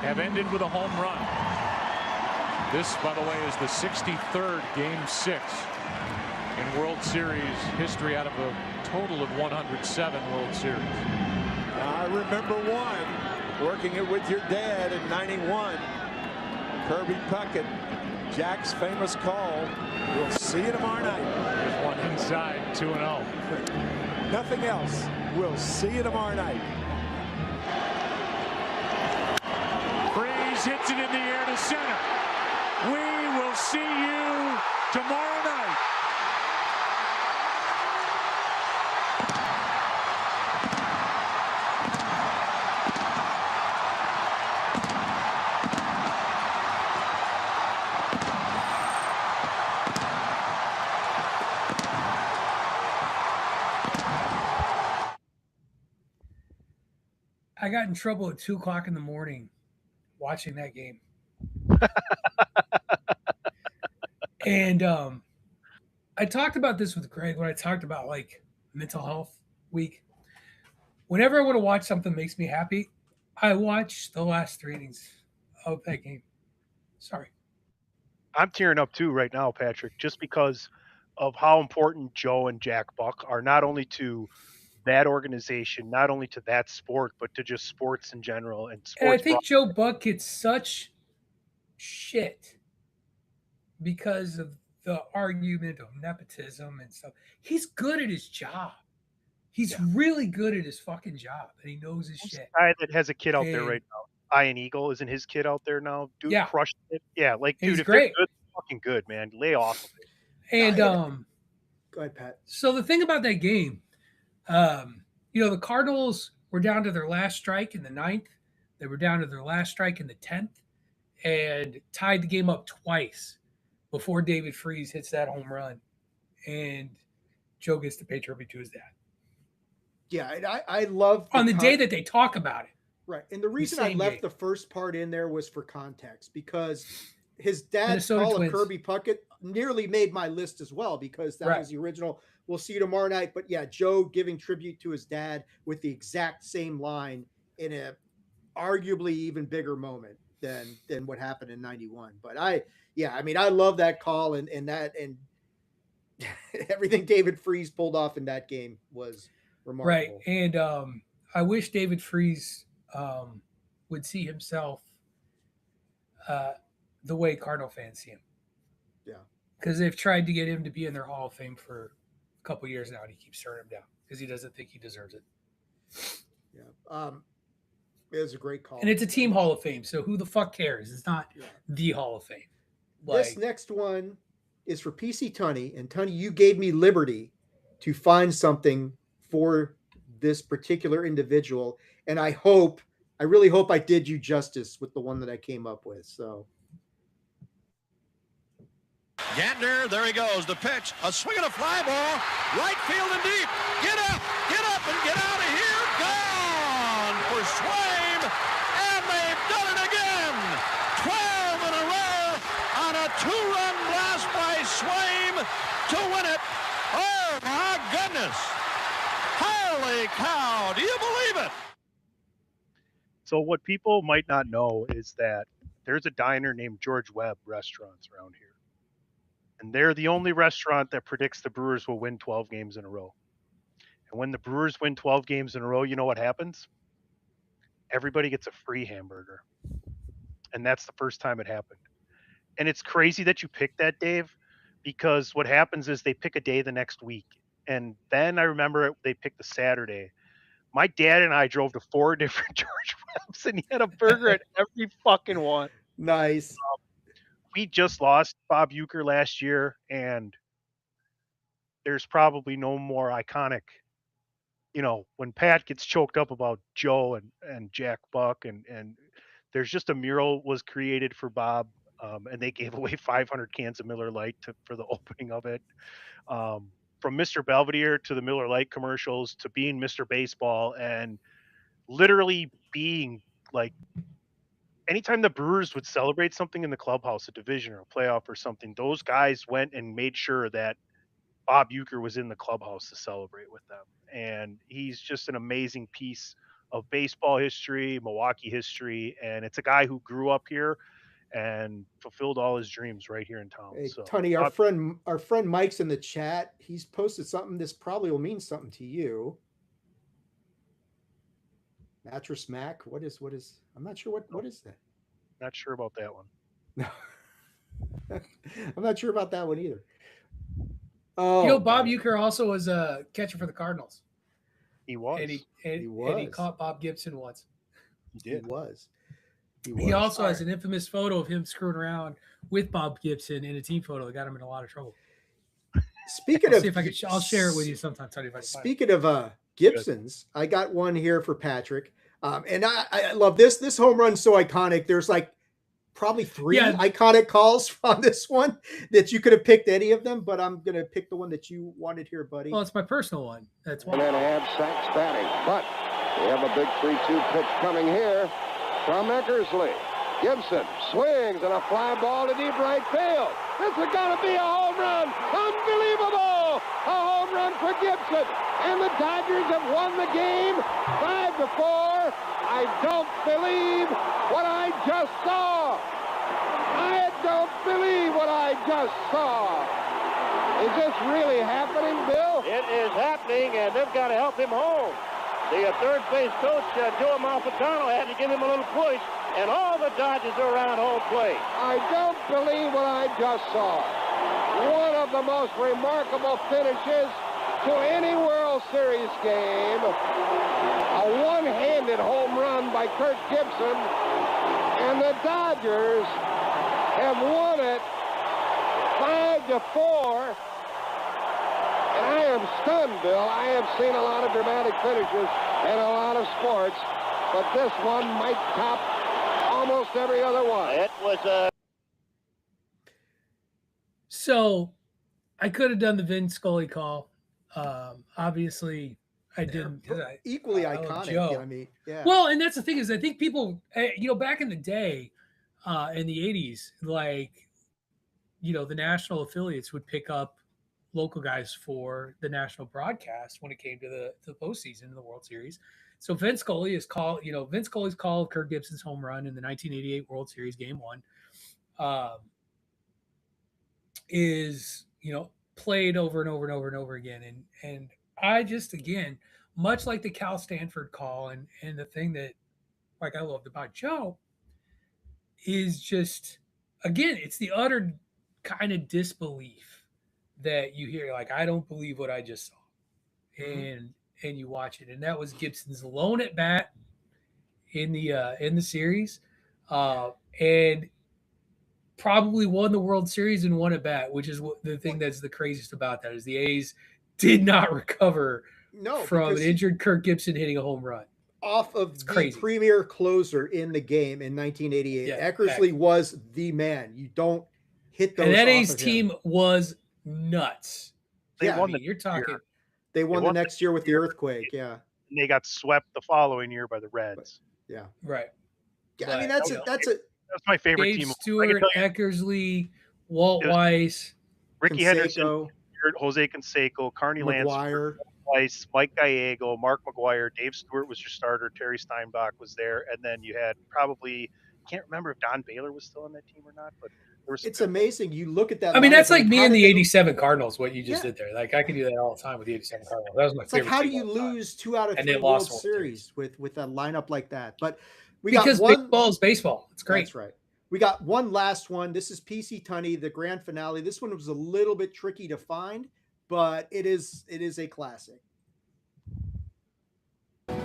have ended with a home run? This, by the way, is the 63rd Game 6 in World Series history out of a total of 107 World Series. I remember one, working it with your dad in '91. Kirby Puckett, Jack's famous call. We'll see you tomorrow night. There's one inside, 2-0. Nothing else. We'll see you tomorrow night. Freese hits it in the air to center. We will see you tomorrow night. I got in trouble at 2 o'clock in the morning watching that game. And I talked about this with Greg when I talked about like mental health week. Whenever I want to watch something that makes me happy, I watch the last 3 innings of that game. Sorry. I'm tearing up too right now, Patrick, just because of how important Joe and Jack Buck are, not only to that organization, not only to that sport, but to just sports in general. And I think Joe Buck gets such shit because of the argument of nepotism and stuff. He's good at his job. He's really good at his fucking job, and he knows his shit. Guy that has a kid out there right now, Ian Eagle, isn't his kid out there now? Dude, crushed it. Yeah, like dude, he's if great. they're good, fucking good, man. Lay off of it. And go ahead, Pat. So the thing about that game, the Cardinals were down to their last strike in the 9th. They were down to their last strike in the 10th, and tied the game up twice before David Freese hits that home run, and Joe gets to pay tribute to his dad. Yeah, I love on the day that they talk about it. Right, and the reason I left the first part in there was for context, because his dad's call of Kirby Puckett nearly made my list as well, because that was the original. We'll see you tomorrow night. But yeah, Joe giving tribute to his dad with the exact same line in a arguably even bigger moment than what happened in '91. But I love that call and everything David Freese pulled off in that game was remarkable. Right, and I wish David Freese would see himself the way Cardinal fans see him. Yeah, because they've tried to get him to be in their Hall of Fame for a couple years now, and he keeps turning him down because he doesn't think he deserves it. Yeah, it was a great call, and it's a team Hall of Fame, so who the fuck cares? It's not the Hall of Fame. This next one is for PC Tunney, and Tunney, you gave me liberty to find something for this particular individual, and I really hope I did you justice with the one that I came up with. So Gantner, there he goes. The pitch, a swing and a fly ball, right field and deep. Get up and get out of here. Gone for Swaim, and they've done it again. 12 in a row on a 2-run blast by Swaim to win it. Oh my goodness. Holy cow, do you believe it? So what people might not know is that there's a diner named George Webb Restaurants around here. And they're the only restaurant that predicts the Brewers will win 12 games in a row. And when the Brewers win 12 games in a row, you know what happens? Everybody gets a free hamburger. And that's the first time it happened. And it's crazy that you picked that, Dave, because what happens is they pick a day the next week. And then I remember they picked the Saturday. My dad and I drove to 4 different George Webbs, and he had a burger at every fucking one. Nice. We just lost Bob Uecker last year, and there's probably no more iconic, when Pat gets choked up about Joe and Jack Buck, and there's just a mural was created for Bob, and they gave away 500 cans of Miller Lite for the opening of it. From Mr. Belvedere to the Miller Lite commercials to being Mr. Baseball, and literally being like, anytime the Brewers would celebrate something in the clubhouse, a division or a playoff or something, those guys went and made sure that Bob Uecker was in the clubhouse to celebrate with them. And he's just an amazing piece of baseball history, Milwaukee history. And it's a guy who grew up here. and fulfilled all his dreams right here in town. Hey, So, Tony, our friend Mike's in the chat. He's posted something. This probably will mean something to you. Mattress Mac. What is? I'm not sure what is that. Not sure about that one. No, I'm not sure about that one either. Oh, Bob Uecker also was a catcher for the Cardinals. He was. And he caught Bob Gibson once. He did. He was. He also has an infamous photo of him screwing around with Bob Gibson in a team photo that got him in a lot of trouble. Speaking of, see if I can, I'll share it with you sometime. Tony, if I can speaking of Gibsons, I got one here for Patrick, and I love this. This home run's so iconic. There's like probably 3 iconic calls on this one that you could have picked any of them, but I'm gonna pick the one that you wanted here, buddy. Well, it's my personal one. That's why. And then add sacks batting, but we have a big 3-2 pitch coming here from Eckersley. Gibson swings and a fly ball to deep right field. This is going to be a home run. Unbelievable! A home run for Gibson. And the Dodgers have won the game 5-4. I don't believe what I just saw. I don't believe what I just saw. Is this really happening, Bill? It is happening, and they've got to help him home. The third base coach, Joe Malfitano, had to give him a little push, and all the Dodgers are around home plate. I don't believe what I just saw. One of the most remarkable finishes to any World Series game. A one-handed home run by Kirk Gibson, and the Dodgers have won it 5-4. And I am stunned, Bill. I have seen a lot of dramatic finishes in a lot of sports, but this one might top almost every other one. It was So I could have done the Vin Scully call. Obviously, I didn't. Equally iconic. Joe. I mean, yeah. Well, and that's the thing is, I think people, back in the day, in the 80s, like, the national affiliates would pick up local guys for the national broadcast when it came to the postseason in the World Series. So Vin Scully's call of Kirk Gibson's home run in the 1988 World Series Game 1 is, played over and over and over and over again. And I just, again, much like the Cal Stanford call and the thing that I loved about Joe is just, again, it's the utter kind of disbelief that you hear, like, I don't believe what I just saw. And you watch it. And that was Gibson's lone at bat in the series. And probably won the World Series in one at bat, which is the thing that's the craziest about that is the A's did not recover from an injured Kirk Gibson hitting a home run. Off of the premier closer in the game in 1988. Yeah, Eckersley was the man. You don't hit those. And that A's team was nuts. They won you're talking. year. They won the next year with the earthquake. Yeah. And they got swept the following year by the Reds. Yeah. Right. Yeah, I mean, that's my favorite Dave team. Stewart, Eckersley, Walt Weiss, Ricky Henderson, Jose Canseco, Carney Lansford, Weiss, Mike Gallego, Mark McGuire, Dave Stewart was your starter, Terry Steinbach was there, and then you had probably, can't remember if Don Baylor was still on that team or not, but it's amazing. You look at that. I mean, that's like me and the 87 Cardinals, what you just did there. Like, I can do that all the time with the 87 Cardinals. That was my favorite. Like, how do you lose 2 out of 3 World Series with a lineup like that? But because baseball is baseball. It's great. That's right. We got one last one. This is PC Tunney, the grand finale. This one was a little bit tricky to find, but it is a classic. 5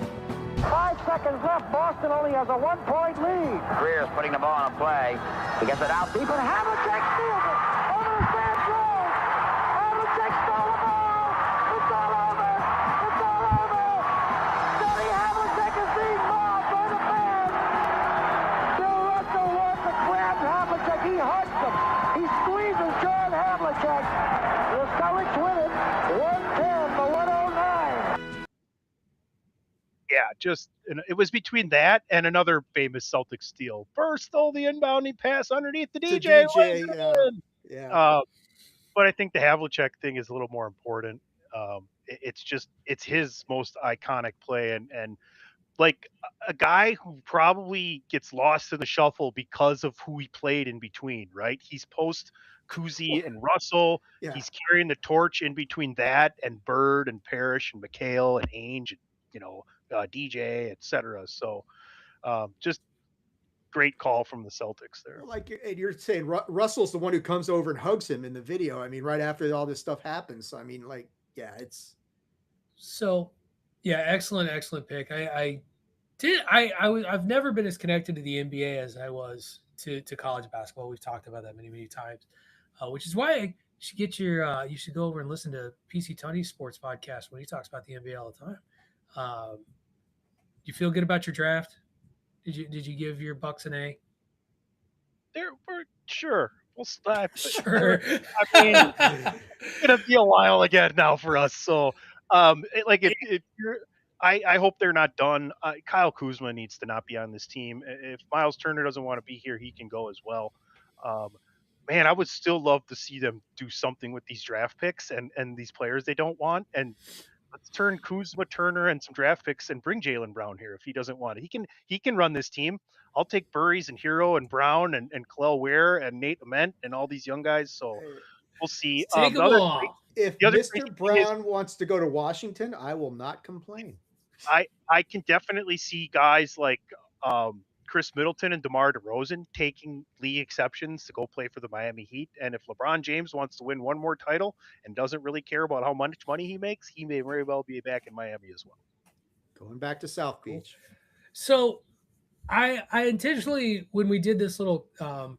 seconds left. Boston only has a 1-point lead. Greer's putting the ball on a play. He gets it out deep, and Havlicek steals it. Over the stand throw. Havlicek stole the ball. It's all over. It's all over. Johnny Havlicek is being mobbed by the fans. Bill Russell wants to grab Havlicek. He hugs him. He squeezes John Havlicek. The Celtics win it. 110-109. Yeah, it was between that and another famous Celtic steal. First stole the inbounding pass underneath the DJ. Yeah. But I think the Havlicek thing is a little more important. It's his most iconic play, and like a guy who probably gets lost in the shuffle because of who he played in between, right? He's post Kuzi and Russell. Yeah. He's carrying the torch in between that and Bird and Parrish and McHale and Ainge, and, DJ, etc. So just great call from the Celtics there. Like, and you're saying Russell's the one who comes over and hugs him in the video. I mean, right after all this stuff happens. I mean, like, yeah, it's so, yeah, excellent pick. I've never been as connected to the NBA as I was to college basketball. We've talked about that many times, which is why you should go over and listen to PC Tony's sports podcast when he talks about the NBA all the time. You feel good about your draft? Did you give your Bucks an A? We're sure. We'll stop. Sure. I mean, it's gonna be a while again now for us. So, I hope they're not done. Kyle Kuzma needs to not be on this team. If Miles Turner doesn't want to be here, he can go as well. Man, I would still love to see them do something with these draft picks and these players they don't want. And let's turn Kuzma, Turner, and some draft picks and bring Jaylen Brown here if he doesn't want it. He can run this team. I'll take Burries and Hero and Brown and Kel'el Ware and Nate Ament and all these young guys. So we'll see. Take them all. If Mr. Brown wants to go to Washington, I will not complain. I can definitely see guys like Chris Middleton and DeMar DeRozan taking league exceptions to go play for the Miami Heat. And if LeBron James wants to win one more title and doesn't really care about how much money he makes, he may very well be back in Miami as well. Going back to South Beach. So I intentionally, when we did this little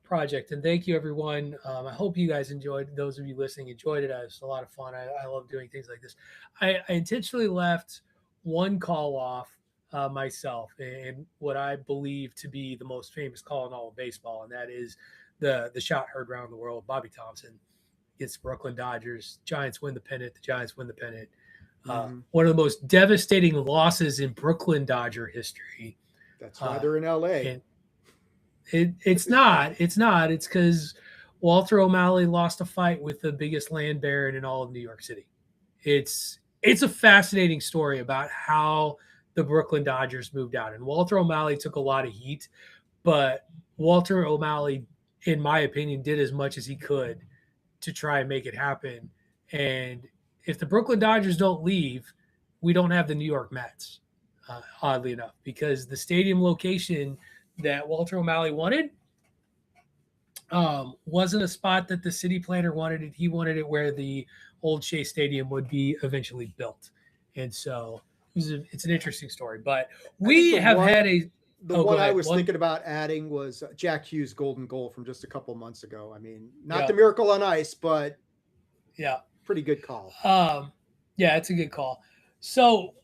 project, and thank you everyone. I hope you guys enjoyed, those of you listening enjoyed it. It was a lot of fun. I love doing things like this. I intentionally left one call off myself and what I believe to be the most famous call in all of baseball, and that is the shot heard around the world. Bobby Thompson gets Brooklyn Dodgers. Giants win the pennant. The Giants win the pennant. One of the most devastating losses in Brooklyn Dodger history. That's why they're in LA. It's not. It's because Walter O'Malley lost a fight with the biggest land baron in all of New York City. It's a fascinating story about how the Brooklyn Dodgers moved out. And Walter O'Malley took a lot of heat, but Walter O'Malley, in my opinion, did as much as he could to try and make it happen. And if the Brooklyn Dodgers don't leave, we don't have the New York Mets, oddly enough, because the stadium location that Walter O'Malley wanted wasn't a spot that the city planner wanted it. He wanted it where the old Shea Stadium would be eventually built. And so it's an interesting story. But we have had a... The one I was thinking about adding was Jack Hughes' golden goal from just a couple months ago. I mean, not the Miracle on Ice, but pretty good call. Yeah, it's a good call. So,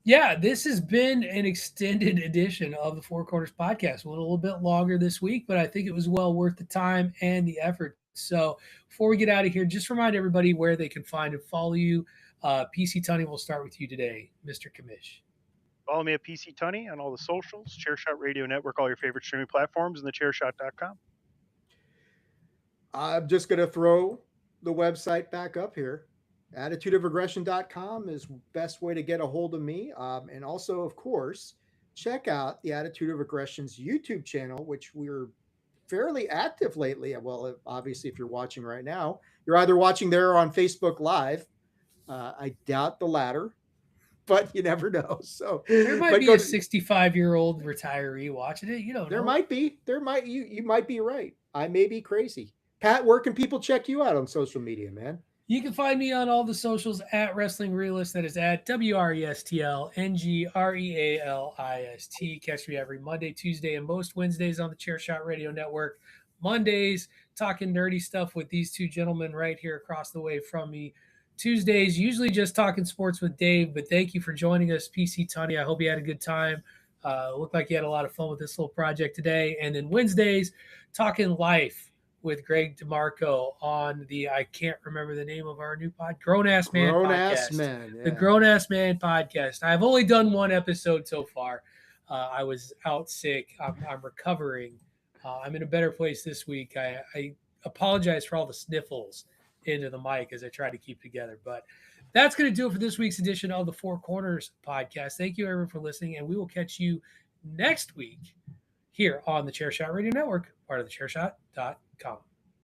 yeah, this has been an extended edition of the Four Corners Podcast. Went a little bit longer this week, but I think it was well worth the time and the effort. So before we get out of here, just remind everybody where they can find and follow you. PC Tunney, we'll start with you today, Mr. Kamish. Follow me at PC Tunney on all the socials, Chairshot Radio Network, all your favorite streaming platforms, and thechairshot.com. I'm just going to throw the website back up here. Attitudeofaggression.com is best way to get a hold of me. And also, of course, check out the Attitude of Aggression's YouTube channel, which we're fairly active lately. Well, obviously, if you're watching right now, you're either watching there or on Facebook Live. I doubt the latter, but you never know. So there might be a 65-year-old retiree watching it. You don't know. There might be. You might be right. I may be crazy. Pat, where can people check you out on social media, man? You can find me on all the socials at Wrestling Realist. That is at WRESTLNGREALIST. Catch me every Monday, Tuesday, and most Wednesdays on the Chairshot Radio Network. Mondays, talking nerdy stuff with these two gentlemen right here across the way from me. Tuesdays, usually just talking sports with Dave, but thank you for joining us, PC Tunney. I hope you had a good time. Looked like you had a lot of fun with this little project today. And then Wednesdays, talking life with Greg DeMarco on the, I can't remember the name of our new Grown Ass Man podcast. The Grown Ass Man podcast. I've only done one episode so far. I was out sick. I'm recovering. I'm in a better place this week. I apologize for all the sniffles into the mic as I try to keep together. But that's going to do it for this week's edition of the Four Corners podcast. Thank you, everyone, for listening, and we will catch you next week here on the Chairshot Radio Network, part of the Chairshot.com.